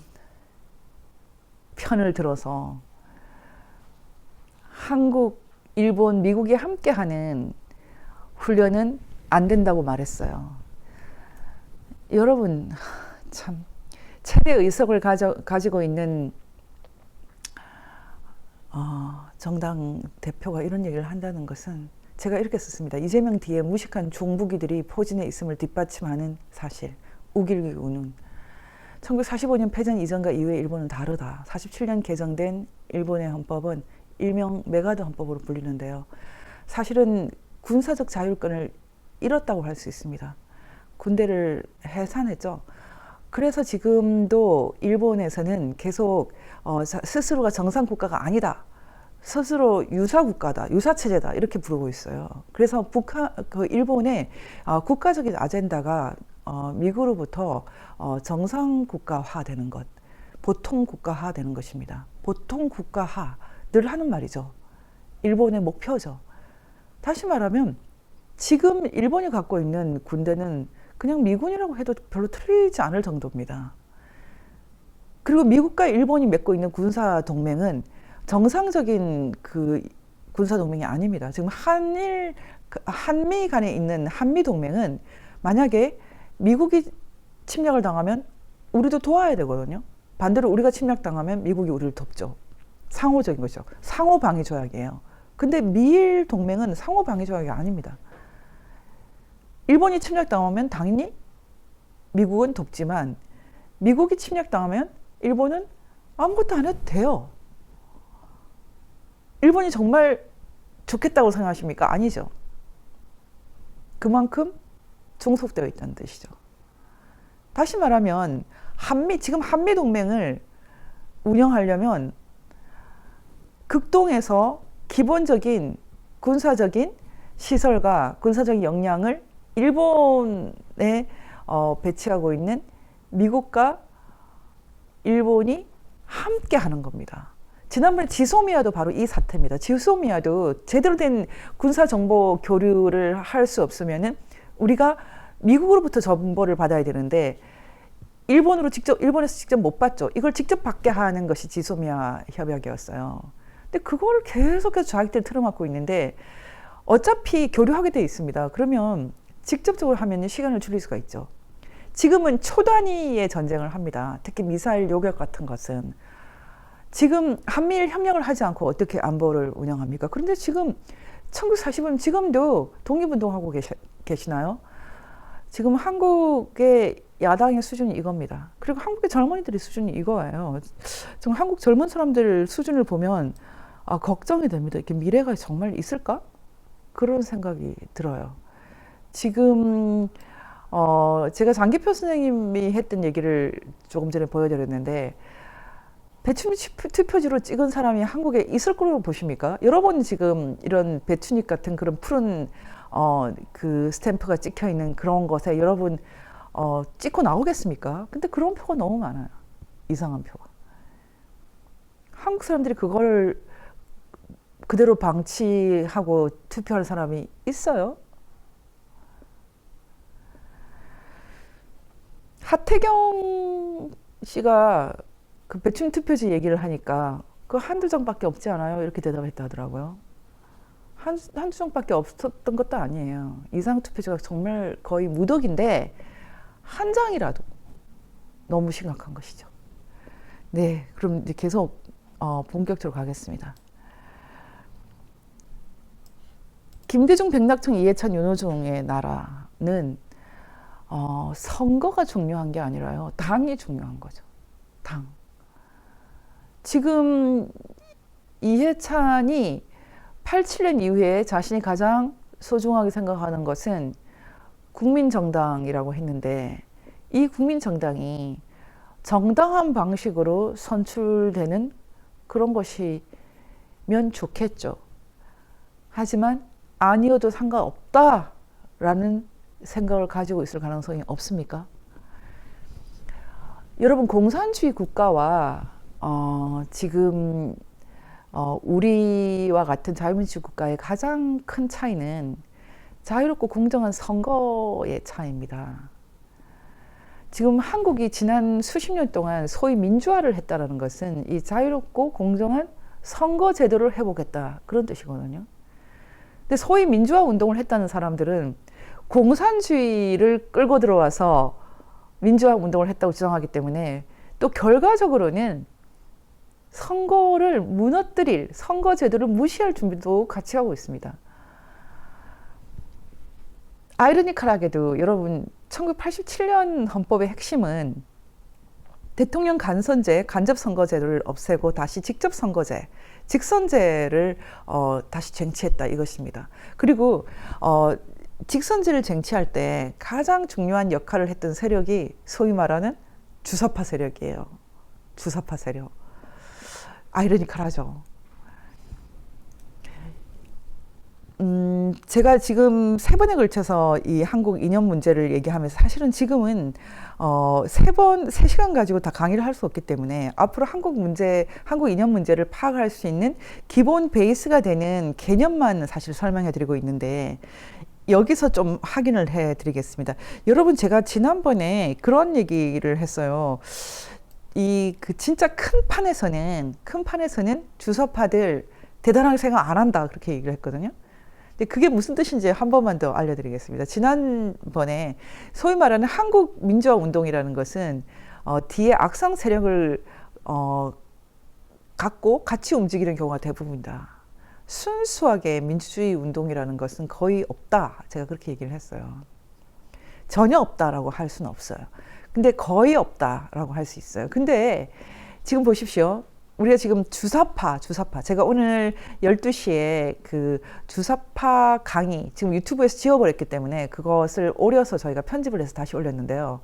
편을 들어서 한국, 일본, 미국이 함께하는 훈련은 안 된다고 말했어요. 여러분, 참 최대 의석을 가지고 있는 정당 대표가 이런 얘기를 한다는 것은 제가 이렇게 썼습니다. 이재명 뒤에 무식한 종북이들이 포진해 있음을 뒷받침하는 사실. 우길기 우는. 1945년 패전 이전과 이후의 일본은 다르다. 47년 개정된 일본의 헌법은 일명 메가드 헌법으로 불리는데요. 사실은 군사적 자율권을 잃었다고 할 수 있습니다. 군대를 해산했죠. 그래서 지금도 일본에서는 계속 스스로가 정상 국가가 아니다. 스스로 유사 국가다, 유사 체제다 이렇게 부르고 있어요. 그래서 일본의 국가적인 아젠다가 미국으로부터 정상 국가화되는 것, 보통 국가화되는 것입니다. 보통 국가화 늘 하는 말이죠. 일본의 목표죠. 다시 말하면 지금 일본이 갖고 있는 군대는 그냥 미군이라고 해도 별로 틀리지 않을 정도입니다. 그리고 미국과 일본이 맺고 있는 군사 동맹은 정상적인 그 군사 동맹이 아닙니다. 지금 한미 간에 있는 한미 동맹은 만약에 미국이 침략을 당하면 우리도 도와야 되거든요. 반대로 우리가 침략당하면 미국이 우리를 돕죠. 상호적인 거죠. 상호 방위 조약이에요. 근데 미일 동맹은 상호 방위 조약이 아닙니다. 일본이 침략당하면 당연히 미국은 돕지만 미국이 침략당하면 일본은 아무것도 안 해도 돼요. 일본이 정말 좋겠다고 생각하십니까? 아니죠. 그만큼 종속되어 있다는 뜻이죠. 다시 말하면 지금 한미 동맹을 운영하려면 극동에서 기본적인 군사적인 시설과 군사적인 역량을 일본에 배치하고 있는 미국과 일본이 함께 하는 겁니다. 지난번에 지소미아도 바로 이 사태입니다. 지소미아도 제대로 된 군사정보 교류를 할 수 없으면은 우리가 미국으로부터 정보를 받아야 되는데 일본에서 직접 못 받죠. 이걸 직접 받게 하는 것이 지소미아 협약이었어요. 근데 그걸 계속해서 자기들 틀어막고 있는데 어차피 교류하게 돼 있습니다. 그러면 직접적으로 하면 시간을 줄일 수가 있죠. 지금은 초단위의 전쟁을 합니다. 특히 미사일 요격 같은 것은. 지금 한미일 협력을 하지 않고 어떻게 안보를 운영합니까? 그런데 지금 1940은 지금도 독립운동하고 계시나요? 지금 한국의 야당의 수준이 이겁니다. 그리고 한국의 젊은이들의 수준이 이거예요. 지금 한국 젊은 사람들 수준을 보면 걱정이 됩니다. 이렇게 미래가 정말 있을까? 그런 생각이 들어요. 지금 제가 장기표 선생님이 했던 얘기를 조금 전에 보여드렸는데 배추잎 투표지로 찍은 사람이 한국에 있을 거라고 보십니까? 여러 번 지금 이런 배추잎 같은 그런 푸른 그 스탬프가 찍혀 있는 그런 것에 여러분 찍고 나오겠습니까? 근데 그런 표가 너무 많아요. 이상한 표가. 한국 사람들이 그걸 그대로 방치하고 투표할 사람이 있어요? 하태경 씨가 그 배춘 투표지 얘기를 하니까 그 한두 장밖에 없지 않아요? 이렇게 대답했다 하더라고요. 한두 장밖에 없었던 것도 아니에요. 이상 투표지가 정말 거의 무더기인데 한 장이라도 너무 심각한 것이죠. 네, 그럼 이제 계속 본격적으로 가겠습니다. 김대중, 백낙청, 이해찬, 윤호중의 나라는 선거가 중요한 게 아니라요. 당이 중요한 거죠. 당. 지금 이해찬이 87년 이후에 자신이 가장 소중하게 생각하는 것은 국민정당이라고 했는데 이 국민정당이 정당한 방식으로 선출되는 그런 것이면 좋겠죠. 하지만 아니어도 상관없다라는 생각을 가지고 있을 가능성이 없습니까? 여러분, 공산주의 국가와 지금 우리와 같은 자유민주주의 국가의 가장 큰 차이는 자유롭고 공정한 선거의 차이입니다. 지금 한국이 지난 수십 년 동안 소위 민주화를 했다는 것은 이 자유롭고 공정한 선거 제도를 회복했다, 그런 뜻이거든요. 근데 소위 민주화 운동을 했다는 사람들은 공산주의를 끌고 들어와서 민주화 운동을 했다고 주장하기 때문에 또 결과적으로는 선거를 무너뜨릴, 선거 제도를 무시할 준비도 같이 하고 있습니다. 아이러니컬하게도 여러분, 1987년 헌법의 핵심은 대통령 간선제, 간접선거제도를 없애고 다시 직접선거제, 직선제를 다시 쟁취했다, 이것입니다. 그리고 직선제를 쟁취할 때 가장 중요한 역할을 했던 세력이 소위 말하는 주사파 세력이에요. 주사파 세력. 아이러니컬하죠. 제가 지금 세 번에 걸쳐서 이 한국 이념 문제를 얘기하면서 사실은 지금은 세 시간 가지고 다 강의를 할 수 없기 때문에 앞으로 한국 이념 문제를 파악할 수 있는 기본 베이스가 되는 개념만 사실 설명해 드리고 있는데 여기서 좀 확인을 해 드리겠습니다. 여러분, 제가 지난번에 그런 얘기를 했어요. 그 진짜 큰 판에서는 주사파들 대단하게 생각 안 한다, 그렇게 얘기를 했거든요. 근데 그게 무슨 뜻인지 한 번만 더 알려드리겠습니다. 지난번에 소위 말하는 한국 민주화 운동이라는 것은 뒤에 악성 세력을 갖고 같이 움직이는 경우가 대부분이다. 순수하게 민주주의 운동이라는 것은 거의 없다, 제가 그렇게 얘기를 했어요. 전혀 없다라고 할 수는 없어요. 근데 거의 없다라고 할 수 있어요. 근데 지금 보십시오. 우리가 지금 주사파, 제가 오늘 12시에 그 주사파 강의, 지금 유튜브에서 지워버렸기 때문에 그것을 오려서 저희가 편집을 해서 다시 올렸는데요.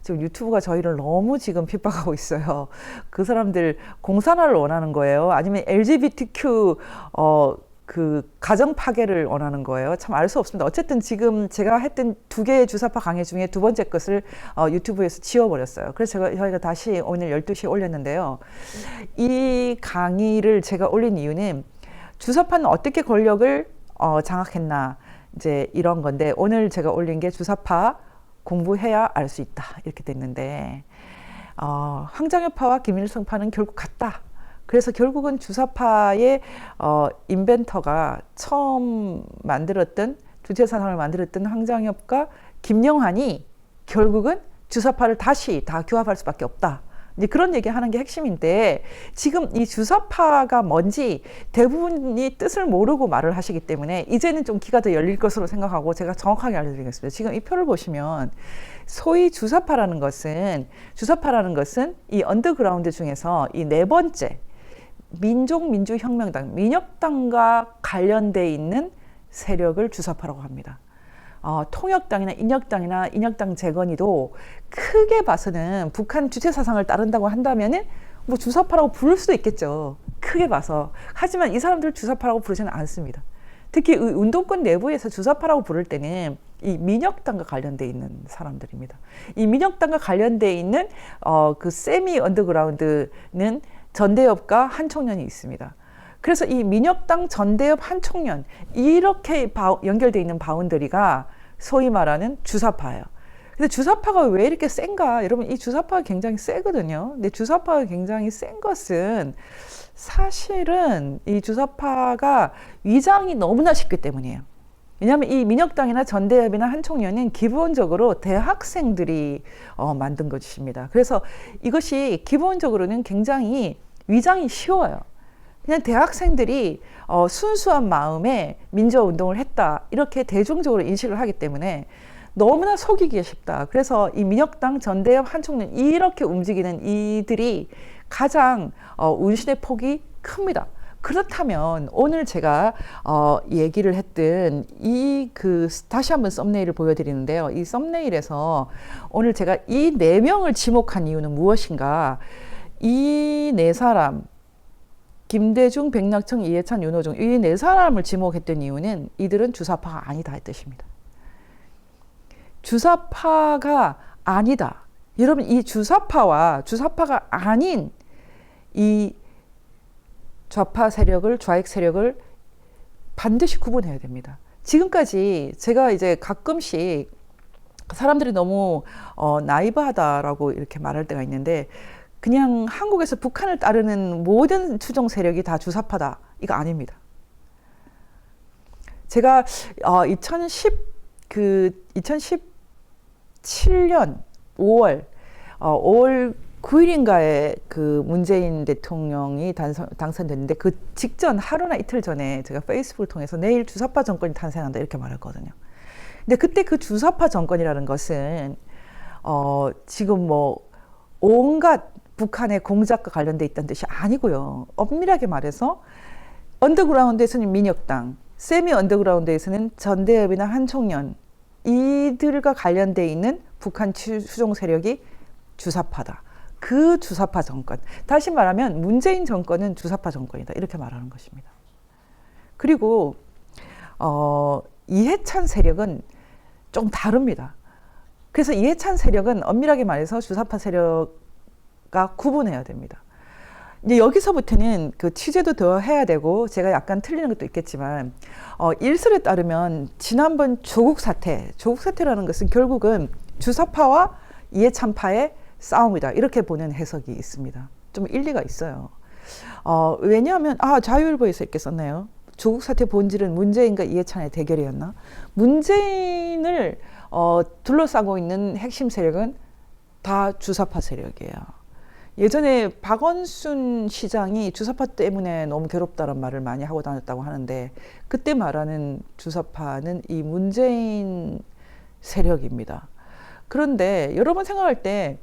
지금 유튜브가 저희를 너무 지금 핍박하고 있어요. 그 사람들 공산화를 원하는 거예요. 아니면 LGBTQ 그 가정 파괴를 원하는 거예요. 참 알 수 없습니다. 어쨌든 지금 제가 했던 두 개의 주사파 강의 중에 두 번째 것을 유튜브에서 지워버렸어요. 그래서 저희가 다시 오늘 12시에 올렸는데요. 이 강의를 제가 올린 이유는 주사파는 어떻게 권력을 장악했나 이제 이런 건데, 오늘 제가 올린 게 주사파 공부해야 알 수 있다 이렇게 됐는데, 황장엽파와 김일성파는 결국 같다. 그래서 결국은 주사파의 인벤터가 처음 만들었던 주체사상을 만들었던 황장엽과 김영환이 결국은 주사파를 다시 다 규합할 수밖에 없다. 이제 그런 얘기하는 게 핵심인데, 지금 이 주사파가 뭔지 대부분이 뜻을 모르고 말을 하시기 때문에 이제는 좀 귀가 더 열릴 것으로 생각하고 제가 정확하게 알려드리겠습니다. 지금 이 표를 보시면 소위 주사파라는 것은 이 언더그라운드 중에서 이 네 번째 민족민주혁명당, 민혁당과 관련돼 있는 세력을 주사파라고 합니다. 통역당이나 인혁당 재건이도 크게 봐서는 북한 주체 사상을 따른다고 한다면은 뭐 주사파라고 부를 수도 있겠죠. 크게 봐서. 하지만 이 사람들 주사파라고 부르지는 않습니다. 특히 운동권 내부에서 주사파라고 부를 때는 이 민혁당과 관련돼 있는 사람들입니다. 이 민혁당과 관련돼 있는 그 세미 언더그라운드는 전대엽과 한총련이 있습니다. 그래서 이 민혁당, 전대엽, 한총련 이렇게 연결되어 있는 바운더리가 소위 말하는 주사파예요. 근데 주사파가 왜 이렇게 센가? 여러분, 이 주사파가 굉장히 세거든요. 근데 주사파가 굉장히 센 것은 사실은 이 주사파가 위장이 너무나 쉽기 때문이에요. 왜냐하면 이 민혁당이나 전대엽이나 한총련은 기본적으로 대학생들이 만든 것입니다. 그래서 이것이 기본적으로는 굉장히 위장이 쉬워요. 그냥 대학생들이 순수한 마음에 민주화운동을 했다, 이렇게 대중적으로 인식을 하기 때문에 너무나 속이기가 쉽다. 그래서 이 민혁당, 전대엽, 한총련 이렇게 움직이는 이들이 가장 운신의 폭이 큽니다. 그렇다면 오늘 제가 얘기를 했던 다시 한번 썸네일을 보여드리는데요. 이 썸네일에서 오늘 제가 이 네 명을 지목한 이유는 무엇인가? 이 네 사람, 김대중, 백낙청, 이해찬, 윤호중, 이 네 사람을 지목했던 이유는 이들은 주사파가 아니다 이 뜻입니다. 주사파가 아니다. 여러분, 이 주사파와 주사파가 아닌 이 좌파 세력을, 좌익 세력을 반드시 구분해야 됩니다. 지금까지 제가 이제 가끔씩 사람들이 너무 나이브하다라고 이렇게 말할 때가 있는데, 그냥 한국에서 북한을 따르는 모든 추종 세력이 다 주사파다, 이거 아닙니다. 제가 2017년 5월 9일인가에 그 문재인 대통령이 당선됐는데, 그 직전 하루나 이틀 전에 제가 페이스북을 통해서 내일 주사파 정권이 탄생한다 이렇게 말했거든요. 근데 그때 그 주사파 정권이라는 것은 지금 뭐 온갖 북한의 공작과 관련돼 있다는 뜻이 아니고요. 엄밀하게 말해서 언더그라운드에서는 민혁당, 세미 언더그라운드에서는 전대엽이나 한총련, 이들과 관련돼 있는 북한 추종 세력이 주사파다. 그 주사파 정권, 다시 말하면 문재인 정권은 주사파 정권이다, 이렇게 말하는 것입니다. 그리고 이해찬 세력은 좀 다릅니다. 그래서 이해찬 세력은 엄밀하게 말해서 주사파 세력과 구분해야 됩니다. 이제 여기서부터는 그 취재도 더 해야 되고 제가 약간 틀리는 것도 있겠지만, 일설에 따르면 지난번 조국 사태라는 것은 결국은 주사파와 이해찬파의 싸움이다, 이렇게 보는 해석이 있습니다. 좀 일리가 있어요. 왜냐하면 자유일보에서 이렇게 썼네요. 조국 사태 본질은 문재인과 이해찬의 대결이었나? 문재인을 둘러싸고 있는 핵심 세력은 다 주사파 세력이에요. 예전에 박원순 시장이 주사파 때문에 너무 괴롭다는 말을 많이 하고 다녔다고 하는데, 그때 말하는 주사파는 이 문재인 세력입니다. 그런데 여러분 생각할 때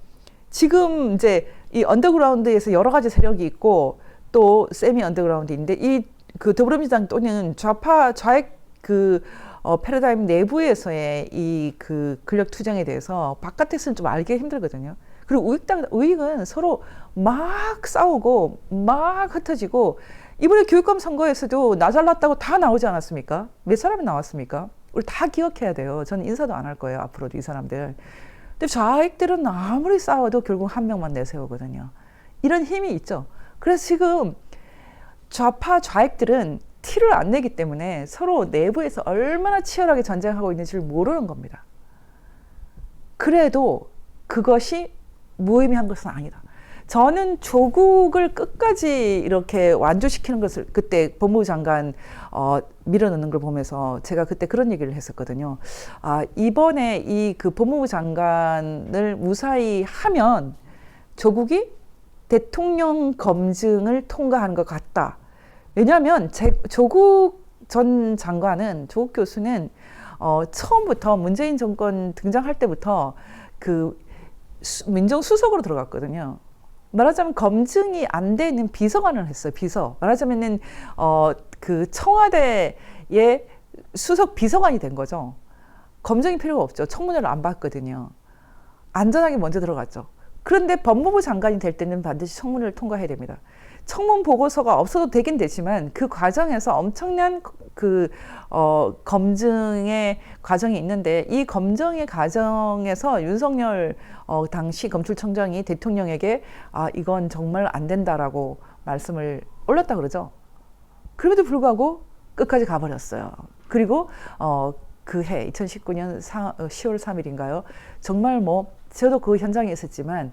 지금 이제 이 언더그라운드에서 여러 가지 세력이 있고 또 세미 언더그라운드인데, 이 그 더불어민주당 또는 좌익 그 패러다임 내부에서의 이 그 권력 투쟁에 대해서 바깥에서는 좀 알기 힘들거든요. 그리고 우익은 서로 막 싸우고 막 흩어지고 이번에 교육감 선거에서도 나 잘났다고 다 나오지 않았습니까? 몇 사람이 나왔습니까? 우리 다 기억해야 돼요. 저는 인사도 안 할 거예요. 앞으로도 이 사람들. 근데 좌익들은 아무리 싸워도 결국 한 명만 내세우거든요. 이런 힘이 있죠. 그래서 지금 좌파 좌익들은 티를 안 내기 때문에 서로 내부에서 얼마나 치열하게 전쟁하고 있는지를 모르는 겁니다. 그래도 그것이 무의미한 것은 아니다. 저는 조국을 끝까지 이렇게 완주시키는 것을 그때 법무부 장관 밀어넣는 걸 보면서 제가 그때 그런 얘기를 했었거든요. 이번에 이 그 법무부 장관을 무사히 하면 조국이 대통령 검증을 통과한 것 같다. 왜냐하면 조국 전 장관은, 조국 교수는 처음부터 문재인 정권 등장할 때부터 그 민정수석으로 들어갔거든요. 말하자면 검증이 안 되는 비서관을 했어요. 비서. 말하자면은 그 청와대의 수석 비서관이 된 거죠. 검증이 필요가 없죠. 청문회를 안 받거든요. 안전하게 먼저 들어갔죠. 그런데 법무부 장관이 될 때는 반드시 청문회를 통과해야 됩니다. 청문 보고서가 없어도 되긴 되지만 그 과정에서 엄청난 검증의 과정이 있는데, 이 검증의 과정에서 윤석열 당시 검찰총장이 대통령에게 이건 정말 안 된다라고 말씀을 올렸다 그러죠. 그럼에도 불구하고 끝까지 가버렸어요. 그리고 그 해 2019년 10월 3일인가요? 정말 저도 그 현장에 있었지만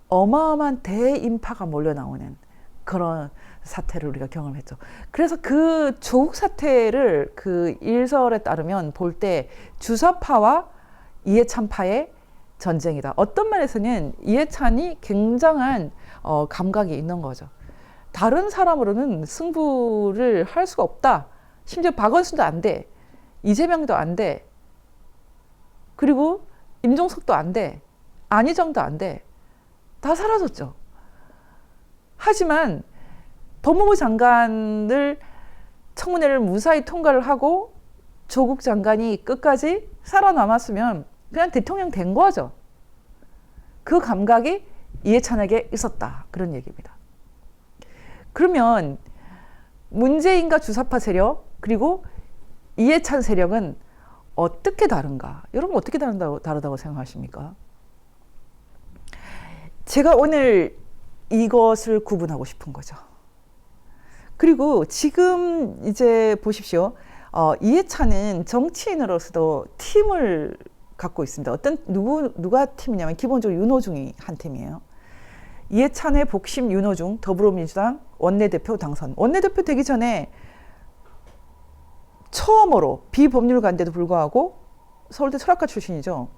어마어마한 대인파가 몰려 나오는 그런 사태를 우리가 경험했죠. 그래서 그 조국 사태를 그 일설에 따르면 볼 때 주사파와 이해찬파의 전쟁이다. 어떤 면에서는 이해찬이 굉장한 감각이 있는 거죠. 다른 사람으로는 승부를 할 수가 없다. 심지어 박원순도 안 돼. 이재명도 안 돼. 그리고 임종석도 안 돼. 안희정도 안 돼. 다 사라졌죠. 하지만 법무부 장관을 청문회를 무사히 통과를 하고 조국 장관이 끝까지 살아남았으면 그냥 대통령 된 거죠. 그 감각이 이해찬에게 있었다. 그런 얘기입니다. 그러면 문재인과 주사파 세력 그리고 이해찬 세력은 어떻게 다른가? 여러분 어떻게 다르다고 생각하십니까? 제가 오늘 이것을 구분하고 싶은 거죠. 그리고 지금 이제 보십시오. 이해찬은 정치인으로서도 팀을 갖고 있습니다. 누가 팀이냐면 기본적으로 윤호중이 한 팀이에요. 이해찬의 복심 윤호중 더불어민주당 원내대표 당선. 원내대표 되기 전에 처음으로 비법률가인데도 불구하고 서울대 철학과 출신이죠.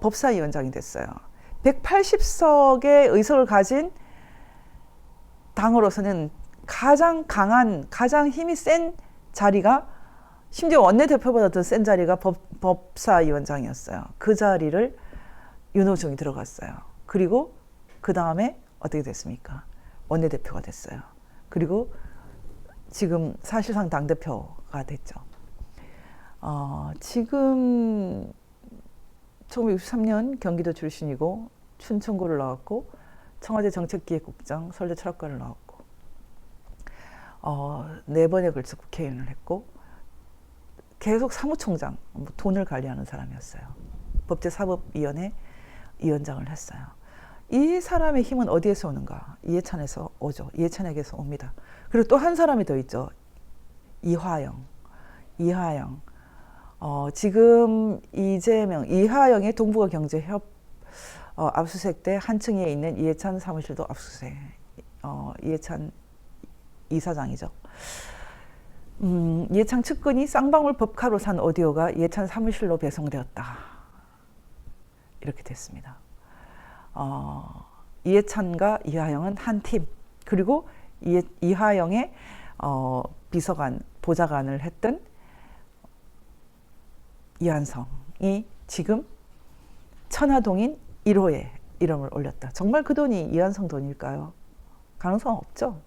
법사위원장이 됐어요. 180석의 의석을 가진 당으로서는 가장 강한, 가장 힘이 센 자리가, 심지어 원내대표보다 더 센 자리가 법사위원장이었어요. 그 자리를 윤호중이 들어갔어요. 그리고 그 다음에 어떻게 됐습니까? 원내대표가 됐어요. 그리고 지금 사실상 당대표가 됐죠. 지금 1963년 경기도 출신이고 춘천고를 나왔고 청와대 정책기획국장, 서울대 철학과를 나왔고 4번에 걸쳐 국회의원을 했고 계속 사무총장, 돈을 관리하는 사람이었어요. 법제사법위원회 위원장을 했어요. 이 사람의 힘은 어디에서 오는가? 이해찬에서 오죠. 이해찬에게서 옵니다. 그리고 또 한 사람이 더 있죠. 이화영. 지금 이화영의 동북아 경제협 압수수색 때 한층에 있는 이해찬 사무실도 압수수색. 이해찬 이사장이죠. 이해찬 측근이 쌍방울 법카로 산 오디오가 이해찬 사무실로 배송되었다. 이렇게 됐습니다. 이해찬과 이화영은 한 팀. 그리고 이화영의 비서관, 보좌관을 했던 이한성이 지금 천화동인 1호에 이름을 올렸다. 정말 그 돈이 이한성 돈일까요? 가능성 없죠.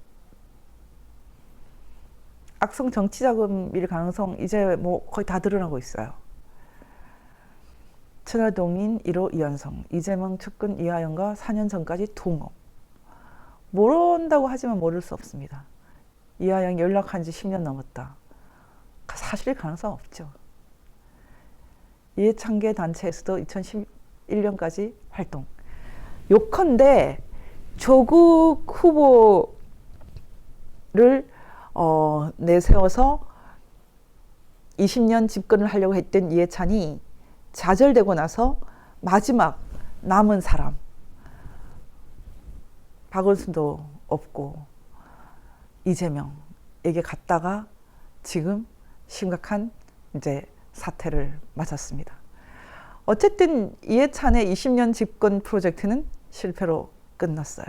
악성 정치자금일 가능성 이제 거의 다 드러나고 있어요. 천화동인 1호 이한성, 이재명 측근 이화영과 4년 전까지 통업. 모른다고 하지만 모를 수 없습니다. 이하영 연락한 지 10년 넘었다. 사실 가능성 없죠. 이해찬계 단체에서도 2011년까지 활동. 요컨대 조국 후보를 내세워서 20년 집권을 하려고 했던 이해찬이 좌절되고 나서 마지막 남은 사람 박원순도 없고 이재명에게 갔다가 지금 심각한 이제 사태를 맞았습니다. 어쨌든 이해찬의 20년 집권 프로젝트는 실패로 끝났어요.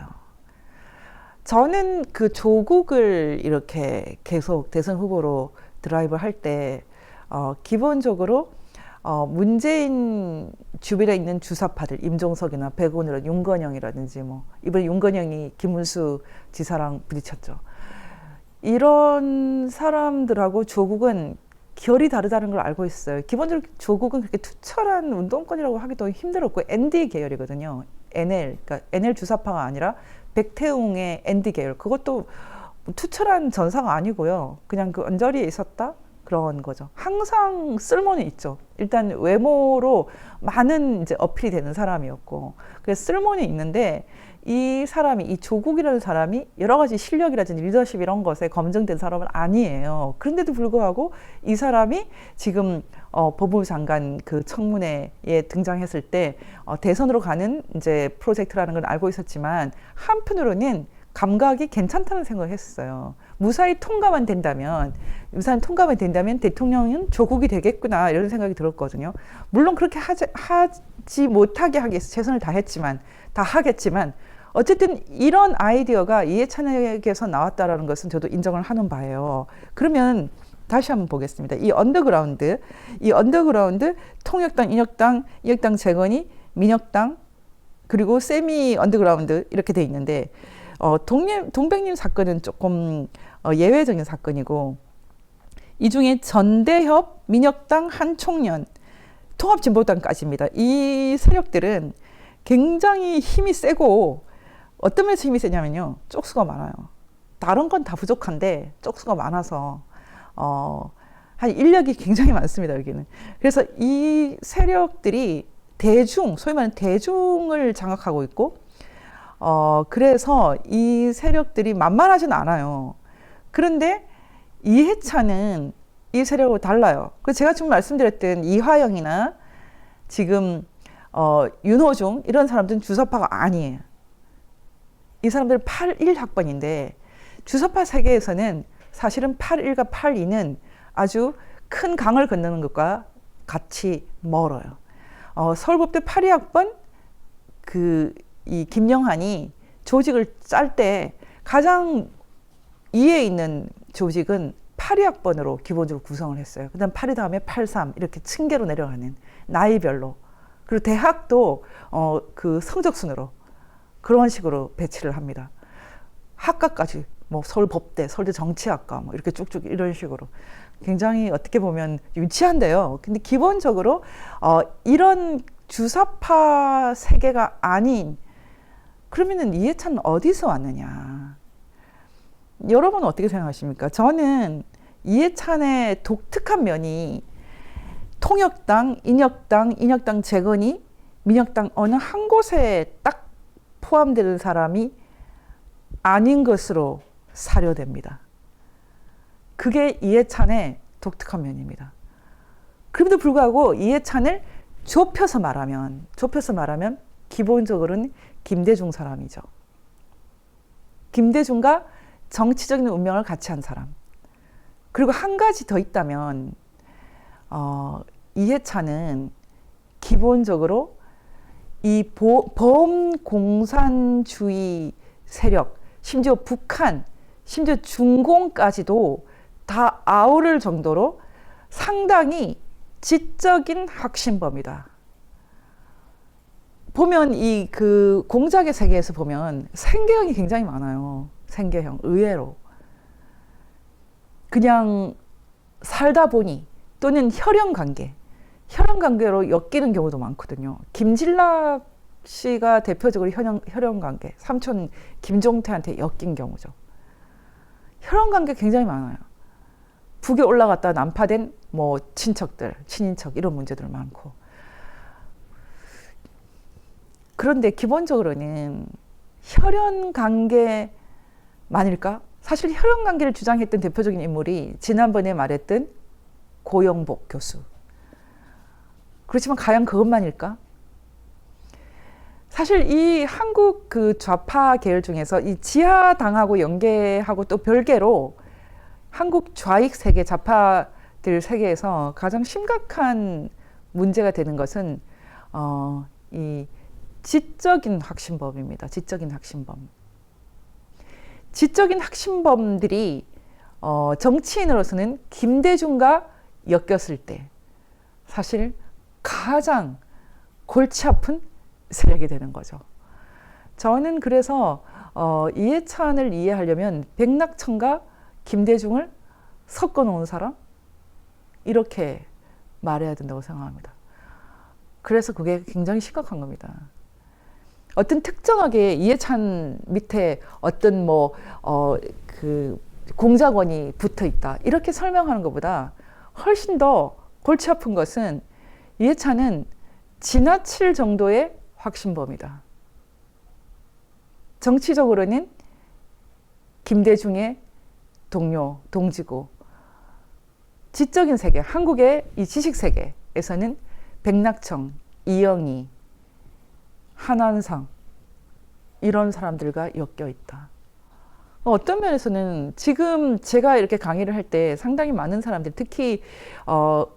저는 그 조국을 이렇게 계속 대선 후보로 드라이브 할 때 기본적으로 문재인 주변에 있는 주사파들 임종석이나 백운이나 윤건영이라든지 뭐 이번에 윤건영이 김문수 지사랑 부딪혔죠. 이런 사람들하고 조국은 결이 다르다는 걸 알고 있어요. 기본적으로 조국은 그렇게 투철한 운동권이라고 하기도 힘들었고 ND 계열이거든요. NL, 그러니까 NL 주사파가 아니라 백태웅의 ND 계열. 그것도 투철한 전사가 아니고요. 그냥 그 언저리에 있었다? 그런 거죠. 항상 쓸모는 있죠. 일단 외모로 많은 이제 어필이 되는 사람이었고, 그래서 쓸모는 있는데 이 사람이, 이 조국이라는 사람이 여러 가지 실력이라든지 리더십 이런 것에 검증된 사람은 아니에요. 그런데도 불구하고 이 사람이 지금 법무부 장관 그 청문회에 등장했을 때 대선으로 가는 이제 프로젝트라는 걸 알고 있었지만 한편으로는 감각이 괜찮다는 생각을 했어요. 무사히 통과만 된다면 대통령은 조국이 되겠구나 이런 생각이 들었거든요. 물론 그렇게 하지 못하게 하기 위해서 최선을 다 하겠지만 어쨌든 이런 아이디어가 이해찬에게서 나왔다라는 것은 저도 인정을 하는 바예요. 그러면 다시 한번 보겠습니다. 이 언더그라운드 통역당, 인혁당 재건이, 민혁당 그리고 세미 언더그라운드 이렇게 돼 있는데 동백님 사건은 조금 예외적인 사건이고 이 중에 전대협, 민혁당, 한총련, 통합진보당까지입니다. 이 세력들은 굉장히 힘이 세고 어떤 면에서 힘이 세냐면요. 쪽수가 많아요. 다른 건 다 부족한데 쪽수가 많아서 한 인력이 굉장히 많습니다. 여기는. 그래서 이 세력들이 소위 말하는 대중을 장악하고 있고 그래서 이 세력들이 만만하진 않아요. 그런데 이해찬은 이 세력하고 달라요. 그래서 제가 지금 말씀드렸던 이화영이나 지금 윤호중 이런 사람들은 주사파가 아니에요. 이 사람들 81학번인데 주사파 세계에서는 사실은 81과 82는 아주 큰 강을 건너는 것과 같이 멀어요. 서울법대 82학번 이 김영한이 조직을 짤 때 가장 위에 있는 조직은 82학번으로 기본적으로 구성을 했어요. 그 다음 82 다음에 83 이렇게 층계로 내려가는 나이별로. 그리고 대학도 그 성적순으로 그런 식으로 배치를 합니다. 학과까지 뭐 서울법대, 서울대 정치학과 뭐 이렇게 쭉쭉 이런 식으로 굉장히 어떻게 보면 유치한데요. 근데 기본적으로 이런 주사파 세계가 아닌 그러면은 이해찬은 어디서 왔느냐? 여러분은 어떻게 생각하십니까? 저는 이해찬의 독특한 면이 통역당, 인혁당 재건이, 민혁당 어느 한 곳에 딱 포함되는 사람이 아닌 것으로 사료됩니다. 그게 이해찬의 독특한 면입니다. 그럼에도 불구하고 이해찬을 좁혀서 말하면 기본적으로는 김대중 사람이죠. 김대중과 정치적인 운명을 같이 한 사람. 그리고 한 가지 더 있다면 이해찬은 기본적으로 이 범공산주의 세력, 심지어 북한, 심지어 중공까지도 다 아우를 정도로 상당히 지적인 확신범이다. 보면 이 그 공작의 세계에서 보면 생계형이 굉장히 많아요. 생계형, 의외로. 그냥 살다 보니 또는 혈연관계로 엮이는 경우도 많거든요. 김진락 씨가 대표적으로 혈연관계, 삼촌 김종태한테 엮인 경우죠. 혈연 관계 굉장히 많아요. 북에 올라갔다 난파된 뭐 친척들, 친인척 이런 문제들 많고. 그런데 기본적으로는 혈연 관계만일까? 사실 혈연 관계를 주장했던 대표적인 인물이 지난번에 말했던 고영복 교수. 그렇지만 과연 그것만일까? 사실 이 한국 그 좌파 계열 중에서 이 지하당하고 연계하고 또 별개로 한국 좌익 세계, 좌파들 세계에서 가장 심각한 문제가 되는 것은 이 지적인 확신범입니다. 지적인 확신범. 지적인 확신범들이 정치인으로서는 김대중과 엮였을 때 사실 가장 골치 아픈 세력이 되는 거죠. 저는 그래서 이해찬을 이해하려면 백낙천과 김대중을 섞어 놓은 사람 이렇게 말해야 된다고 생각합니다. 그래서 그게 굉장히 심각한 겁니다. 어떤 특정하게 이해찬 밑에 어떤 그 공작원이 붙어 있다 이렇게 설명하는 것보다 훨씬 더 골치 아픈 것은 이해찬은 지나칠 정도의 확신범이다. 정치적으로는 김대중의 동료, 동지고 지적인 세계, 한국의 이 지식 세계에서는 백낙청, 이영희, 한한상 이런 사람들과 엮여 있다. 어떤 면에서는 지금 제가 이렇게 강의를 할 때 상당히 많은 사람들, 특히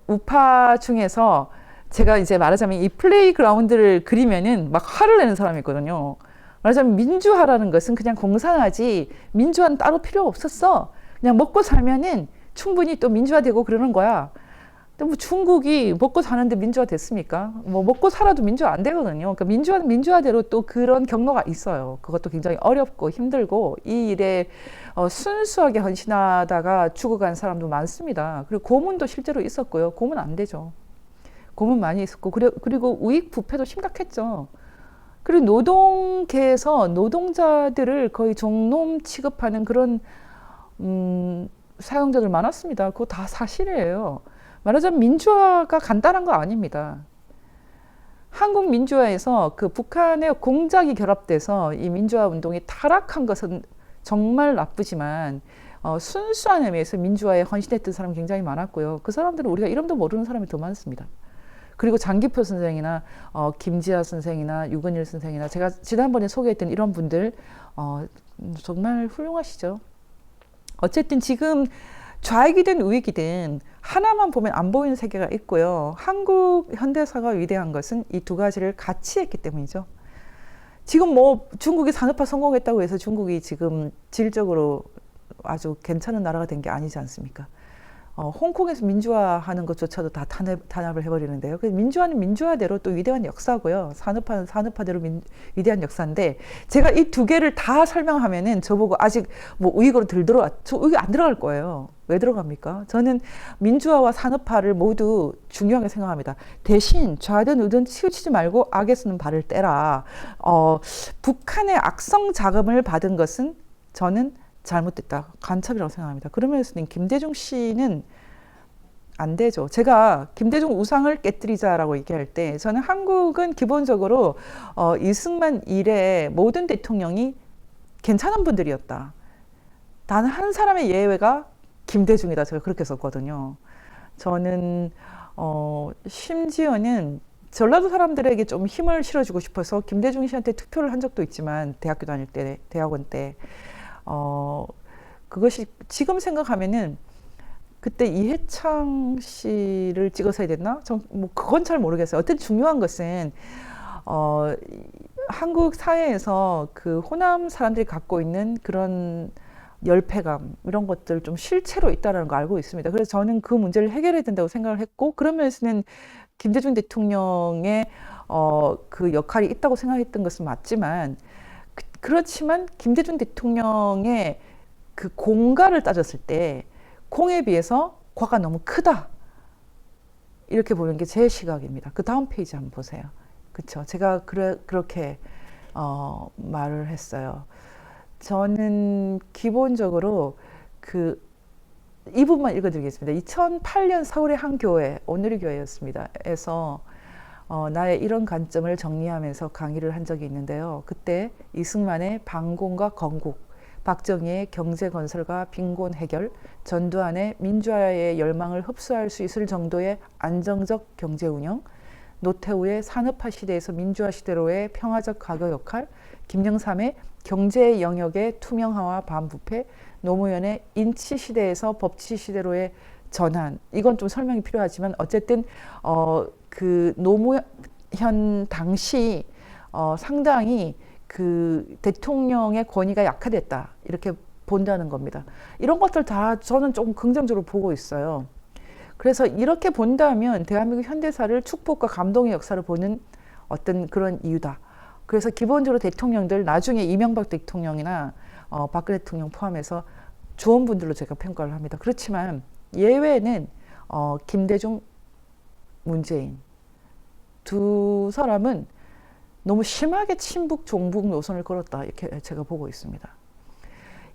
우파 중에서 제가 이제 말하자면 이 플레이그라운드를 그리면은 막 화를 내는 사람이 있거든요. 말하자면 민주화라는 것은 그냥 공산화지 민주화는 따로 필요 없었어. 그냥 먹고 살면은 충분히 또 민주화되고 그러는 거야. 근데 뭐 중국이 먹고 사는데 민주화 됐습니까? 뭐 먹고 살아도 민주화 안 되거든요. 그러니까 민주화는 민주화대로 또 그런 경로가 있어요. 그것도 굉장히 어렵고 힘들고 이 일에 순수하게 헌신하다가 죽어간 사람도 많습니다. 그리고 고문도 실제로 있었고요. 고문 안 되죠. 고문 많이 있었고 그리고 우익 부패도 심각했죠. 그리고 노동계에서 노동자들을 거의 종놈 취급하는 그런 사용자들 많았습니다. 그거 다 사실이에요. 말하자면 민주화가 간단한 거 아닙니다. 한국 민주화에서 그 북한의 공작이 결합돼서 이 민주화 운동이 타락한 것은 정말 나쁘지만 순수한 의미에서 민주화에 헌신했던 사람이 굉장히 많았고요. 그 사람들은 우리가 이름도 모르는 사람이 더 많습니다. 그리고 장기표 선생이나 김지아 선생이나 유근일 선생이나 제가 지난번에 소개했던 이런 분들 정말 훌륭하시죠. 어쨌든 지금 좌익이든 우익이든 하나만 보면 안 보이는 세계가 있고요. 한국 현대사가 위대한 것은 이 두 가지를 같이 했기 때문이죠. 지금 뭐 중국이 산업화 성공했다고 해서 중국이 지금 질적으로 아주 괜찮은 나라가 된 게 아니지 않습니까? 홍콩에서 민주화하는 것조차도 다 탄압을 해버리는데요. 그래서 민주화는 민주화대로 또 위대한 역사고요. 산업화는 산업화대로 위대한 역사인데 제가 이 두 개를 다 설명하면은 저보고 아직 뭐 우익으로 저 우익 안 들어갈 거예요. 왜 들어갑니까? 저는 민주화와 산업화를 모두 중요하게 생각합니다. 대신 좌든 우든 치우치지 말고 악에 쓰는 발을 떼라. 북한의 악성 자금을 받은 것은 저는 잘못됐다. 간첩이라고 생각합니다. 그러면서는 김대중 씨는 안 되죠. 제가 김대중 우상을 깨뜨리자라고 얘기할 때 저는 한국은 기본적으로 이승만 이래 모든 대통령이 괜찮은 분들이었다. 단 한 사람의 예외가 김대중이다. 제가 그렇게 썼거든요. 저는 심지어는 전라도 사람들에게 좀 힘을 실어주고 싶어서 김대중 씨한테 투표를 한 적도 있지만 대학교 다닐 때, 대학원 때 그것이 지금 생각하면은 그때 이해창 씨를 찍어서 해야 됐나? 뭐 그건 잘 모르겠어요. 어쨌든 중요한 것은 한국 사회에서 그 호남 사람들이 갖고 있는 그런 열패감 이런 것들 좀 실체로 있다는 거 알고 있습니다. 그래서 저는 그 문제를 해결해야 된다고 생각을 했고 그런 면에서는 김대중 대통령의 그 역할이 있다고 생각했던 것은 맞지만 그렇지만 김대중 대통령의 그 공과를 따졌을 때 공에 비해서 과가 너무 크다. 이렇게 보는 게 제 시각입니다. 그 다음 페이지 한번 보세요. 그렇죠? 제가 그렇게 말을 했어요. 저는 기본적으로 이 부분만 읽어드리겠습니다. 2008년 서울의 한 교회, 오늘의 교회였습니다. 에서 나의 이런 관점을 정리하면서 강의를 한 적이 있는데요. 그때 이승만의 방공과 건국, 박정희의 경제건설과 빈곤 해결, 전두환의 민주화의 열망을 흡수할 수 있을 정도의 안정적 경제운영, 노태우의 산업화 시대에서 민주화 시대로의 평화적 과거 역할, 김영삼의 경제 영역의 투명화와 반부패, 노무현의 인치 시대에서 법치 시대로의 전환. 이건 좀 설명이 필요하지만 어쨌든 그 노무현 당시 상당히 그 대통령의 권위가 약화됐다 이렇게 본다는 겁니다. 이런 것들 다 저는 조금 긍정적으로 보고 있어요. 그래서 이렇게 본다면 대한민국 현대사를 축복과 감동의 역사를 보는 어떤 그런 이유다. 그래서 기본적으로 대통령들 나중에 이명박 대통령이나 박근혜 대통령 포함해서 좋은 분들로 제가 평가를 합니다. 그렇지만 예외는 김대중, 문재인 두 사람은 너무 심하게 친북 종북 노선을 걸었다 이렇게 제가 보고 있습니다.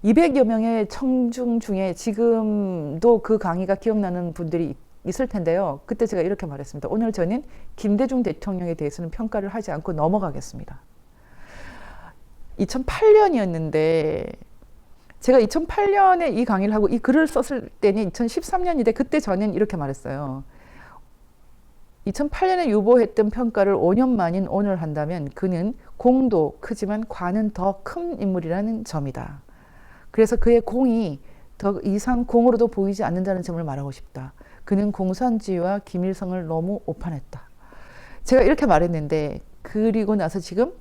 200여 명의 청중 중에 지금도 그 강의가 기억나는 분들이 있을 텐데요. 그때 제가 이렇게 말했습니다. 오늘 저는 김대중 대통령에 대해서는 평가를 하지 않고 넘어가겠습니다. 2008년이었는데 제가 2008년에 이 강의를 하고 이 글을 썼을 때는 2013년인데 그때 저는 이렇게 말했어요. 2008년에 유보했던 평가를 5년 만인 오늘 한다면 그는 공도 크지만 관은 더 큰 인물이라는 점이다. 그래서 그의 공이 더 이상 공으로도 보이지 않는다는 점을 말하고 싶다. 그는 공산주의와 김일성을 너무 오판했다. 제가 이렇게 말했는데 그리고 나서 지금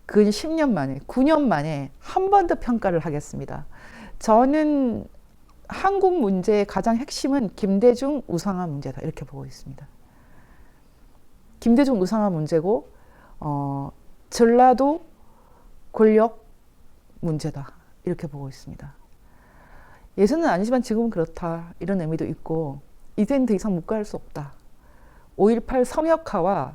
근 10년 만에 9년 만에 한 번 더 평가를 하겠습니다. 저는 한국 문제의 가장 핵심은 김대중 우상화 문제다 이렇게 보고 있습니다. 김대중 우상화 문제고 전라도 권력 문제다 이렇게 보고 있습니다. 예전은 아니지만 지금은 그렇다 이런 의미도 있고 이제는 더 이상 묵과할 수 없다. 5.18 성역화와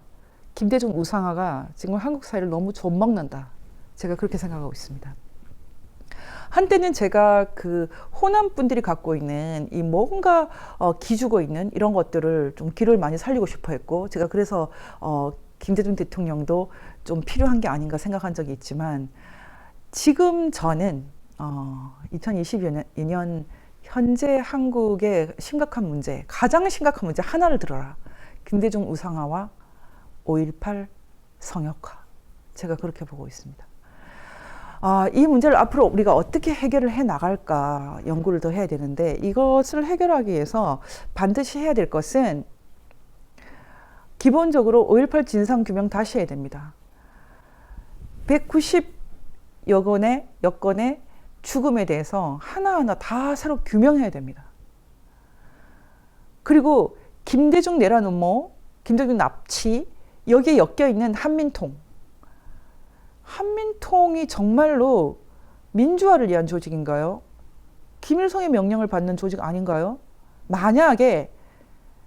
김대중 우상화가 지금 한국 사회를 너무 좀먹는다. 제가 그렇게 생각하고 있습니다. 한때는 제가 그 호남 분들이 갖고 있는 이 뭔가 기죽어 있는 이런 것들을 좀 길을 많이 살리고 싶어 했고 제가 그래서 김대중 대통령도 좀 필요한 게 아닌가 생각한 적이 있지만 지금 저는 2022년 현재 한국의 심각한 문제, 가장 심각한 문제 하나를 들어라. 김대중 우상화와 5.18 성역화. 제가 그렇게 보고 있습니다. 이 문제를 앞으로 우리가 어떻게 해결을 해 나갈까 연구를 더 해야 되는데 이것을 해결하기 위해서 반드시 해야 될 것은 기본적으로 5.18 진상규명 다시 해야 됩니다. 190여 건의 여건의 죽음에 대해서 하나하나 다 새로 규명해야 됩니다. 그리고 김대중 내란 음모, 김대중 납치 여기에 엮여있는 한민통. 한민통이 정말로 민주화를 위한 조직인가요? 김일성의 명령을 받는 조직 아닌가요? 만약에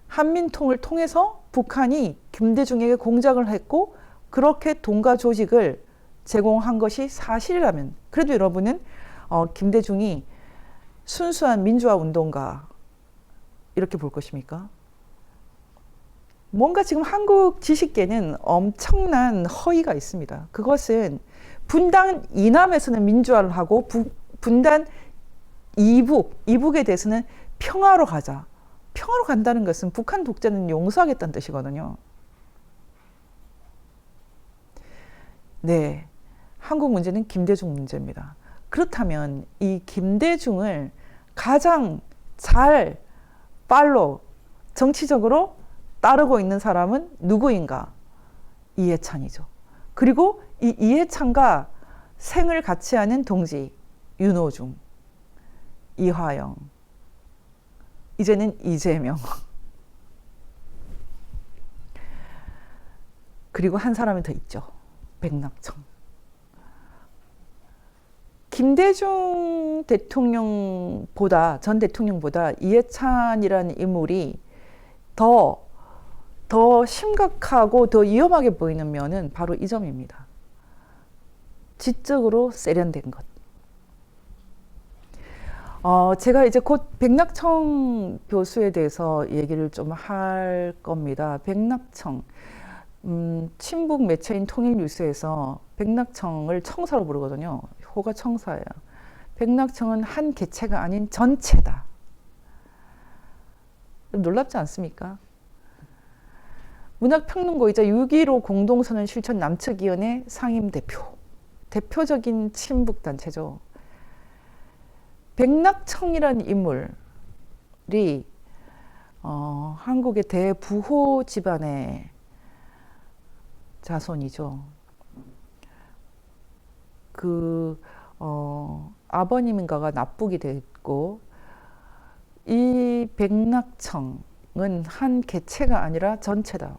한민통을 통해서 북한이 김대중에게 공작을 했고 그렇게 동가 조직을 제공한 것이 사실이라면 그래도 여러분은 김대중이 순수한 민주화 운동가 이렇게 볼 것입니까? 뭔가 지금 한국 지식계는 엄청난 허위가 있습니다. 그것은 분단 이남에서는 민주화를 하고 분단 이북에 대해서는 평화로 가자. 평화로 간다는 것은 북한 독재는 용서하겠다는 뜻이거든요. 네, 한국 문제는 김대중 문제입니다. 그렇다면 이 김대중을 가장 잘 정치적으로 따르고 있는 사람은 누구인가? 이해찬이죠. 그리고 이 이해찬과 생을 같이 하는 동지 윤호중, 이화영, 이제는 이재명 그리고 한 사람이 더 있죠. 백낙청. 김대중 전 대통령보다 이해찬이라는 인물이 더 심각하고 더 위험하게 보이는 면은 바로 이 점입니다. 지적으로 세련된 것. 제가 이제 곧 백낙청 교수에 대해서 얘기를 좀 할 겁니다. 백낙청, 친북 매체인 통일뉴스에서 백낙청을 청사로 부르거든요. 호가 청사예요. 백낙청은 한 개체가 아닌 전체다. 놀랍지 않습니까? 문학평론고이자 6.15 공동선언 실천 남측위원회 상임대표. 대표적인 친북단체죠. 백낙청이라는 인물이 한국의 대부호 집안의 자손이죠. 아버님인가가 납북이 됐고, 이 백낙청은 한 개체가 아니라 전체다.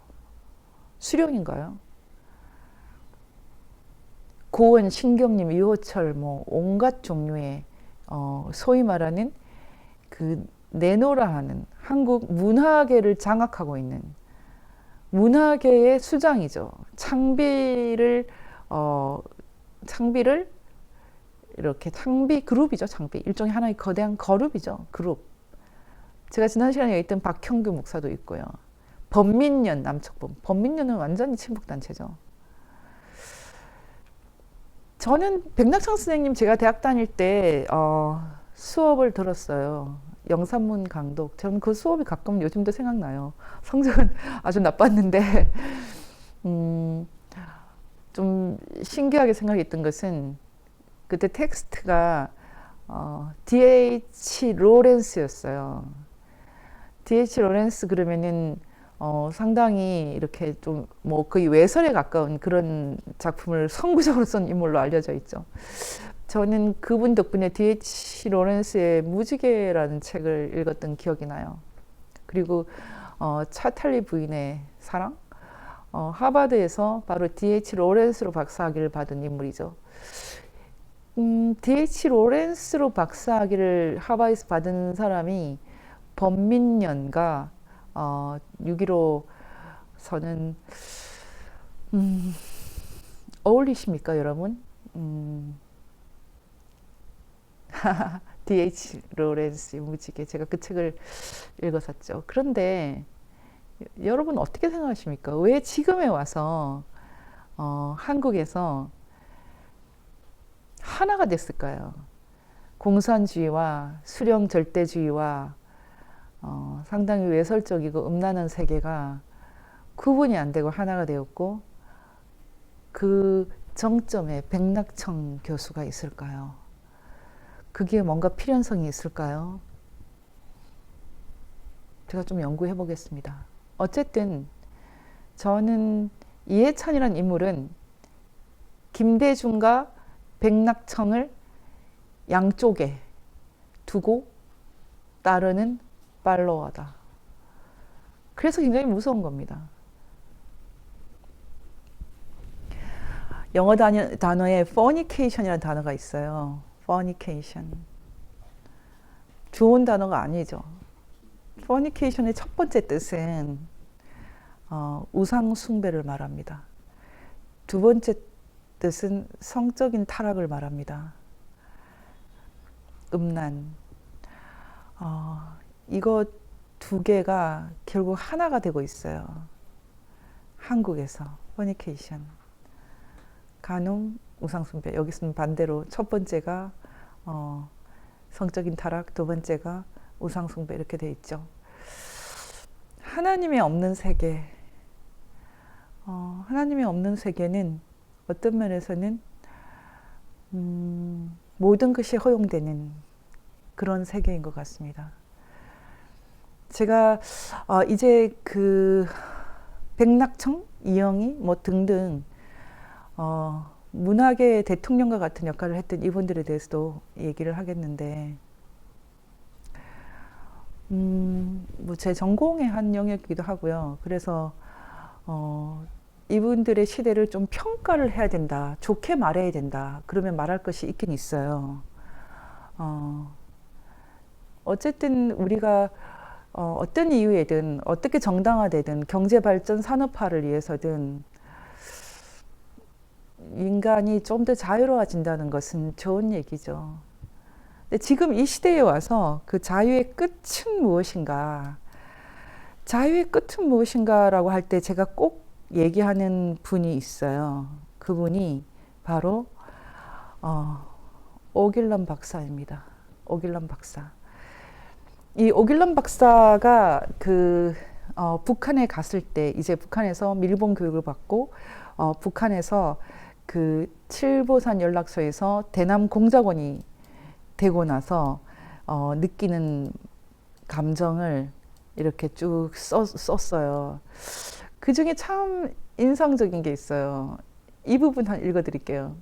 수령인가요? 고은, 신경림, 이호철, 온갖 종류의 소위 말하는 그 내노라 하는 한국 문화계를 장악하고 있는 문화계의 수장이죠. 창비를 이렇게 창비 그룹이죠. 창비 일종의 하나의 거대한 그룹이죠. 그룹. 제가 지난 시간에 얘기했던 박형규 목사도 있고요. 범민련 남측본. 범민련은 완전히 친북단체죠. 저는 백낙청 선생님 제가 대학 다닐 때 수업을 들었어요. 영산문 강독. 저는 그 수업이 가끔 요즘도 생각나요. 성적은 아주 나빴는데 좀 신기하게 생각했던 것은 그때 텍스트가 D.H. 로렌스였어요. D.H. 로렌스 그러면은 상당히 이렇게 좀 거의 외설에 가까운 그런 작품을 선구적으로 쓴 인물로 알려져 있죠. 저는 그분 덕분에 D.H. 로렌스의 무지개라는 책을 읽었던 기억이 나요. 그리고 차탈리 부인의 사랑? 하버드에서 바로 D.H. 로렌스로 박사학위를 받은 인물이죠. D.H. 로렌스로 박사학위를 하버드에서 받은 사람이 범민련과 6.15선은 어울리십니까, 여러분? D.H. 로렌스의 무지개. 제가 그 책을 읽었었죠. 그런데 여러분 어떻게 생각하십니까? 왜 지금에 와서 한국에서 하나가 됐을까요? 공산주의와 수령 절대주의와 상당히 외설적이고 음란한 세계가 구분이 안 되고 하나가 되었고, 그 정점에 백낙청 교수가 있을까요? 그게 뭔가 필연성이 있을까요? 제가 좀 연구해 보겠습니다. 어쨌든 저는 이해찬이라는 인물은 김대중과 백낙청을 양쪽에 두고 따르는 팔로워다. 그래서 굉장히 무서운 겁니다. 영어 단어에 fornication이라는 단어가 있어요. fornication. 좋은 단어가 아니죠. fornication의 첫 번째 뜻은 우상 숭배를 말합니다. 두 번째 뜻은 성적인 타락을 말합니다. 음란. 이거 두 개가 결국 하나가 되고 있어요. 한국에서 fornication. 간음, 우상숭배. 여기서는 반대로 첫 번째가 성적인 타락, 두 번째가 우상숭배 이렇게 돼 있죠. 하나님이 없는 세계. 하나님이 없는 세계는 어떤 면에서는 모든 것이 허용되는 그런 세계인 것 같습니다. 제가 이제 그 백낙청, 이영희 등등 문학의 대통령과 같은 역할을 했던 이분들에 대해서도 얘기를 하겠는데, 제 전공의 한 영역이기도 하고요. 그래서 이분들의 시대를 좀 평가를 해야 된다, 좋게 말해야 된다, 그러면 말할 것이 있긴 있어요. 어쨌든 우리가 어떤 이유에든 어떻게 정당화되든 경제발전 산업화를 위해서든 인간이 좀 더 자유로워진다는 것은 좋은 얘기죠. 근데 지금 이 시대에 와서 그 자유의 끝은 무엇인가? 자유의 끝은 무엇인가라고 할 때 제가 꼭 얘기하는 분이 있어요. 그분이 바로 오길남 박사입니다. 오길남 박사. 이 오길남 박사가 북한에 갔을 때 이제 북한에서 밀봉 교육을 받고 북한에서 그 칠보산 연락소에서 대남 공작원이 되고 나서 느끼는 감정을 이렇게 쭉 썼어요. 그 중에 참 인상적인 게 있어요. 이 부분 한 읽어드릴게요.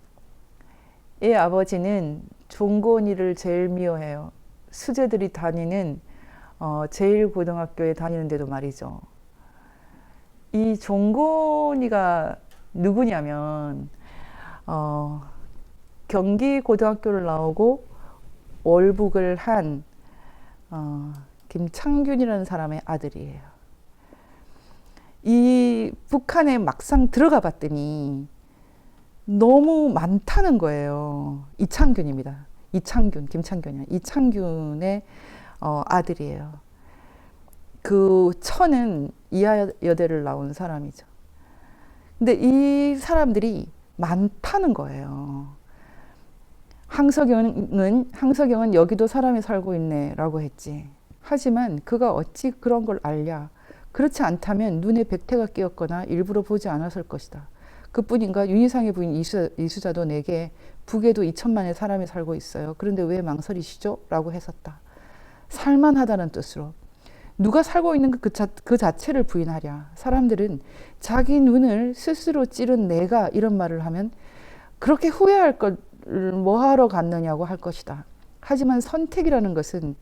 얘 아버지는 종곤이를 제일 미워해요. 수재들이 다니는 제1고등학교에 다니는데도 말이죠. 이 종곤이가 누구냐면 경기고등학교를 나오고 월북을 한 김창균이라는 사람의 아들이에요. 이 북한에 막상 들어가 봤더니 너무 많다는 거예요. 이창균입니다. 이창균, 김창균이야. 이창균의 아들이에요. 그 처는 이하여대를 나온 사람이죠. 근데 이 사람들이 많다는 거예요. 항석영은 여기도 사람이 살고 있네라고 했지. 하지만 그가 어찌 그런 걸 알랴. 그렇지 않다면 눈에 백태가 끼었거나 일부러 보지 않았을 것이다. 그뿐인가 윤희상의 부인 이수자도 내게 북에도 2천만의 사람이 살고 있어요. 그런데 왜 망설이시죠? 라고 했었다. 살만하다는 뜻으로. 누가 살고 있는 그 자체를 부인하랴. 사람들은 자기 눈을 스스로 찌른 내가 이런 말을 하면 그렇게 후회할 걸 뭐하러 갔느냐고 할 것이다. 하지만 선택이라는 것은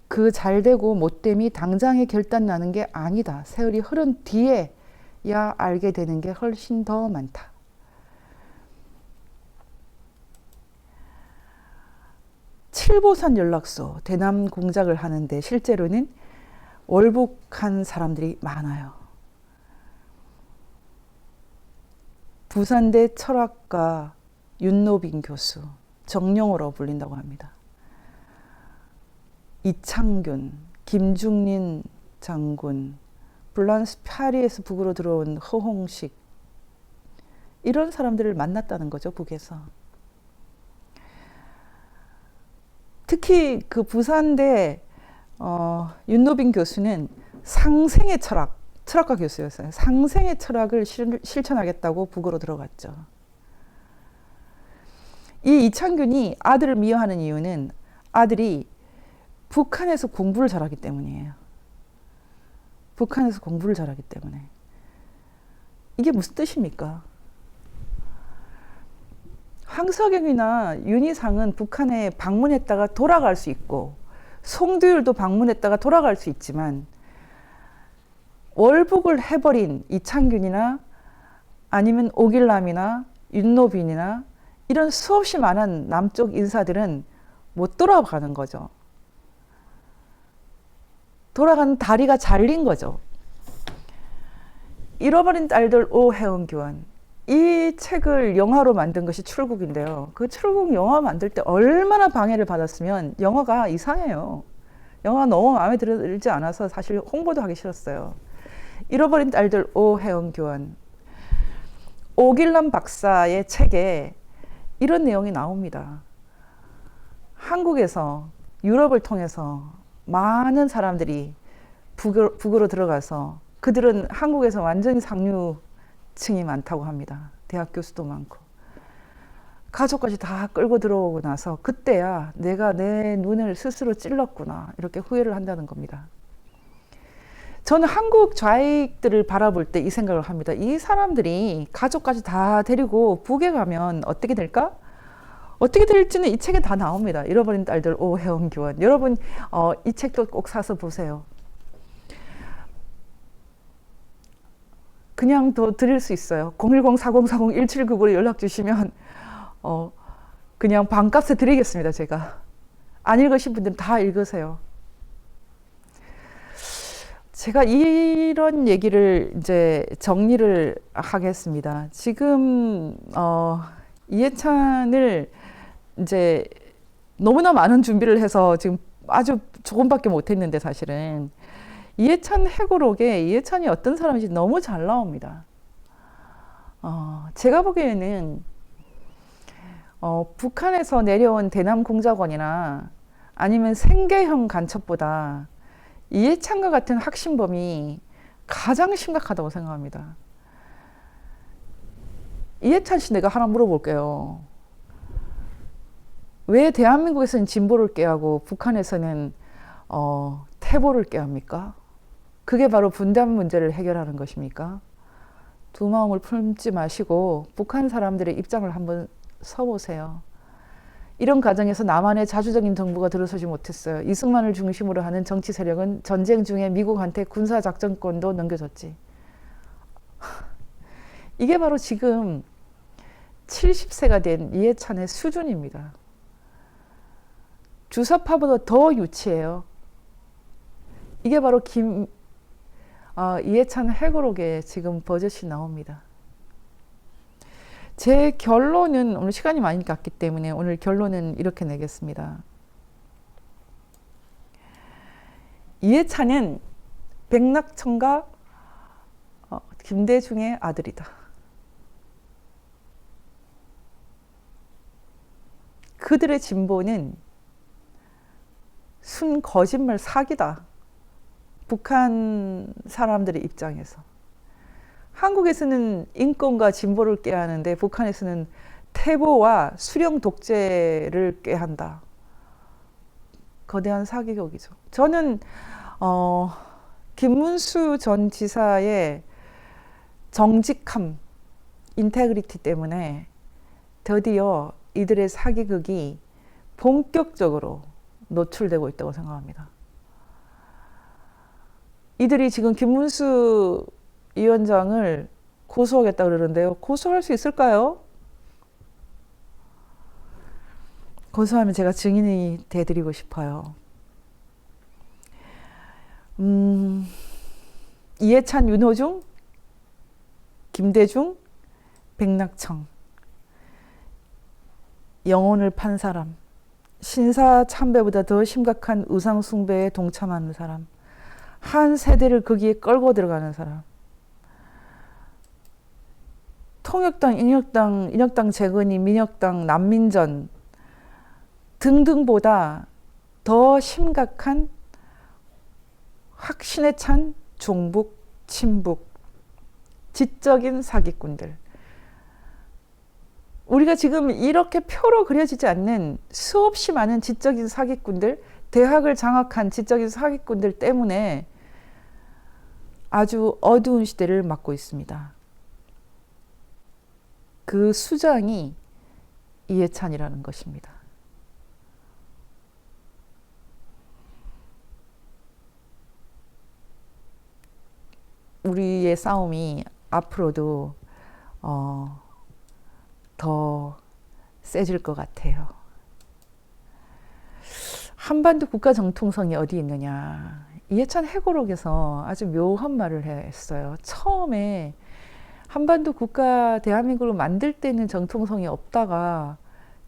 그 잘되고 못됨이 당장에 결단 나는 게 아니다. 세월이 흐른 뒤에야 알게 되는 게 훨씬 더 많다. 칠보산 연락소 대남 공작을 하는데 실제로는 월북한 사람들이 많아요. 부산대 철학가 윤노빈 교수, 정령호로 불린다고 합니다. 이창균, 김중린 장군, 프랑스 파리에서 북으로 들어온 허홍식, 이런 사람들을 만났다는 거죠, 북에서. 특히 그 부산대 윤노빈 교수는 상생의 철학가 교수였어요. 상생의 철학을 실천하겠다고 북으로 들어갔죠. 이 이창균이 아들을 미워하는 이유는 아들이 북한에서 공부를 잘하기 때문이에요. 북한에서 공부를 잘하기 때문에. 이게 무슨 뜻입니까? 황석영이나 윤희상은 북한에 방문했다가 돌아갈 수 있고 송두율도 방문했다가 돌아갈 수 있지만 월북을 해버린 이창균이나 아니면 오길남이나 윤노빈이나 이런 수없이 많은 남쪽 인사들은 못 돌아가는 거죠. 돌아가는 다리가 잘린 거죠. 잃어버린 딸들 오해원 교환. 이 책을 영화로 만든 것이 출국인데요. 그 출국 영화 만들 때 얼마나 방해를 받았으면 영화가 이상해요. 영화가 너무 마음에 들지 않아서 사실 홍보도 하기 싫었어요. 잃어버린 딸들 오해원 교환. 오길남 박사의 책에 이런 내용이 나옵니다. 한국에서 유럽을 통해서 많은 사람들이 북으로 들어가서 그들은 한국에서 완전히 상류층이 많다고 합니다. 대학 교수도 많고. 가족까지 다 끌고 들어오고 나서 그때야 내가 내 눈을 스스로 찔렀구나 이렇게 후회를 한다는 겁니다. 저는 한국 좌익들을 바라볼 때 이 생각을 합니다. 이 사람들이 가족까지 다 데리고 북에 가면 어떻게 될까? 어떻게 될지는 이 책에 다 나옵니다. 잃어버린 딸들 오해원 교환. 여러분 이 책도 꼭 사서 보세요. 그냥 더 드릴 수 있어요. 010-4040-1799로 연락 주시면 그냥 반값에 드리겠습니다. 제가. 안 읽으신 분들은 다 읽으세요. 제가 이런 얘기를 이제 정리를 하겠습니다. 지금 이해찬을 이제 너무나 많은 준비를 해서 지금 아주 조금밖에 못했는데 사실은 이해찬 해고록에 이해찬이 어떤 사람인지 너무 잘 나옵니다. 제가 보기에는 북한에서 내려온 대남 공작원이나 아니면 생계형 간첩보다 이해찬과 같은 확신범이 가장 심각하다고 생각합니다. 이해찬 씨 내가 하나 물어볼게요. 왜 대한민국에서는 진보를 꾀하고 북한에서는 태보를 꾀합니까? 그게 바로 분단 문제를 해결하는 것입니까? 두 마음을 품지 마시고 북한 사람들의 입장을 한번 서보세요. 이런 과정에서 남한의 자주적인 정부가 들어서지 못했어요. 이승만을 중심으로 하는 정치 세력은 전쟁 중에 미국한테 군사작전권도 넘겨줬지. 이게 바로 지금 70세가 된 이해찬의 수준입니다. 주사파보다 더 유치해요. 이게 바로 이해찬 해고록에 지금 버젓이 나옵니다. 제 결론은 오늘 시간이 많이 갔기 때문에 오늘 결론은 이렇게 내겠습니다. 이해찬은 백낙천과 김대중의 아들이다. 그들의 진보는 순 거짓말 사기다. 북한 사람들의 입장에서. 한국에서는 인권과 진보를 꾀하는데 북한에서는 태보와 수령 독재를 꾀한다. 거대한 사기극이죠. 저는 김문수 전 지사의 정직함, 인테그리티 때문에 드디어 이들의 사기극이 본격적으로 노출되고 있다고 생각합니다. 이들이 지금 김문수 위원장을 고소하겠다 그러는데요. 고소할 수 있을까요? 고소하면 제가 증인이 돼드리고 싶어요. 이해찬, 윤호중, 김대중, 백낙청. 영혼을 판 사람. 신사 참배보다 더 심각한 우상 숭배에 동참하는 사람. 한 세대를 거기에 끌고 들어가는 사람. 통역당, 인혁당 재건이, 민혁당, 난민전 등등보다 더 심각한 확신에 찬 종북, 친북, 지적인 사기꾼들. 우리가 지금 이렇게 표로 그려지지 않는 수없이 많은 지적인 사기꾼들, 대학을 장악한 지적인 사기꾼들 때문에 아주 어두운 시대를 맞고 있습니다. 그 수장이 이해찬이라는 것입니다. 우리의 싸움이 앞으로도 더 세질 것 같아요. 한반도 국가 정통성이 어디 있느냐. 이해찬 해고록에서 아주 묘한 말을 했어요. 처음에 한반도 국가 대한민국을 만들 때는 정통성이 없다가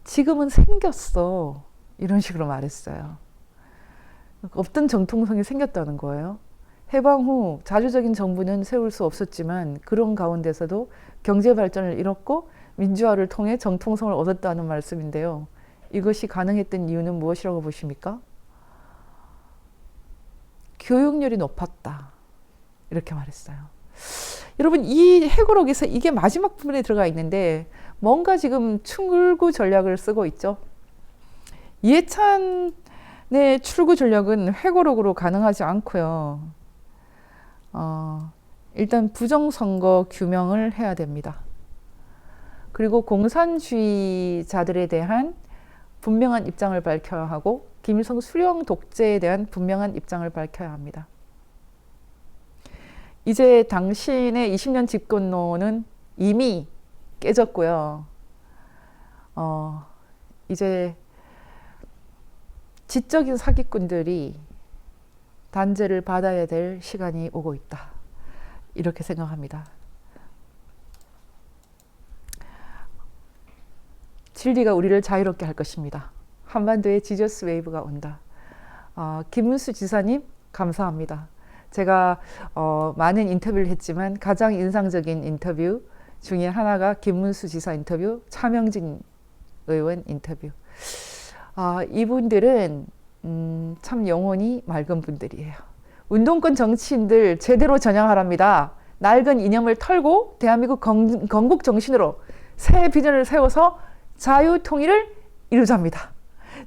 지금은 생겼어. 이런 식으로 말했어요. 없던 정통성이 생겼다는 거예요. 해방 후 자주적인 정부는 세울 수 없었지만 그런 가운데서도 경제 발전을 이뤘고 민주화를 통해 정통성을 얻었다는 말씀인데요. 이것이 가능했던 이유는 무엇이라고 보십니까? 교육열이 높았다. 이렇게 말했어요. 여러분, 이 해고록에서 이게 마지막 부분에 들어가 있는데 뭔가 지금 출구 전략을 쓰고 있죠. 이해찬의 출구 전략은 해고록으로 가능하지 않고요. 일단 부정선거 규명을 해야 됩니다. 그리고 공산주의자들에 대한 분명한 입장을 밝혀야 하고 김일성 수령 독재에 대한 분명한 입장을 밝혀야 합니다. 이제 당신의 20년 집권론은 이미 깨졌고요. 이제 지적인 사기꾼들이 단죄를 받아야 될 시간이 오고 있다. 이렇게 생각합니다. 진리가 우리를 자유롭게 할 것입니다. 한반도에 지저스 웨이브가 온다. 김문수 지사님 감사합니다. 제가 많은 인터뷰를 했지만 가장 인상적인 인터뷰 중에 하나가 김문수 지사 인터뷰, 차명진 의원 인터뷰. 이분들은 참 영혼이 맑은 분들이에요. 운동권 정치인들 제대로 전향하랍니다. 낡은 이념을 털고 대한민국 건국 정신으로 새 비전을 세워서 자유통일을 이루자입니다.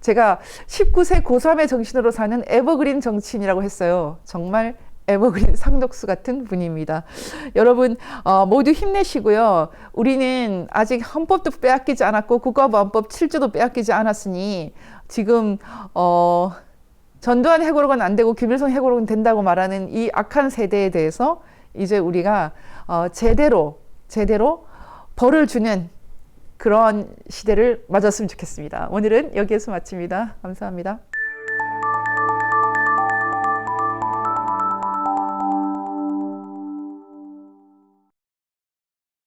제가 19세 고3의 정신으로 사는 에버그린 정치인이라고 했어요. 정말 에버그린 상독수 같은 분입니다. 여러분 모두 힘내시고요. 우리는 아직 헌법도 빼앗기지 않았고 국가보안법 7조도 빼앗기지 않았으니 지금 전두환 해고록은 안 되고 김일성 해고록은 된다고 말하는 이 악한 세대에 대해서 이제 우리가 제대로 벌을 주는 그런 시대를 맞았으면 좋겠습니다. 오늘은 여기에서 마칩니다. 감사합니다.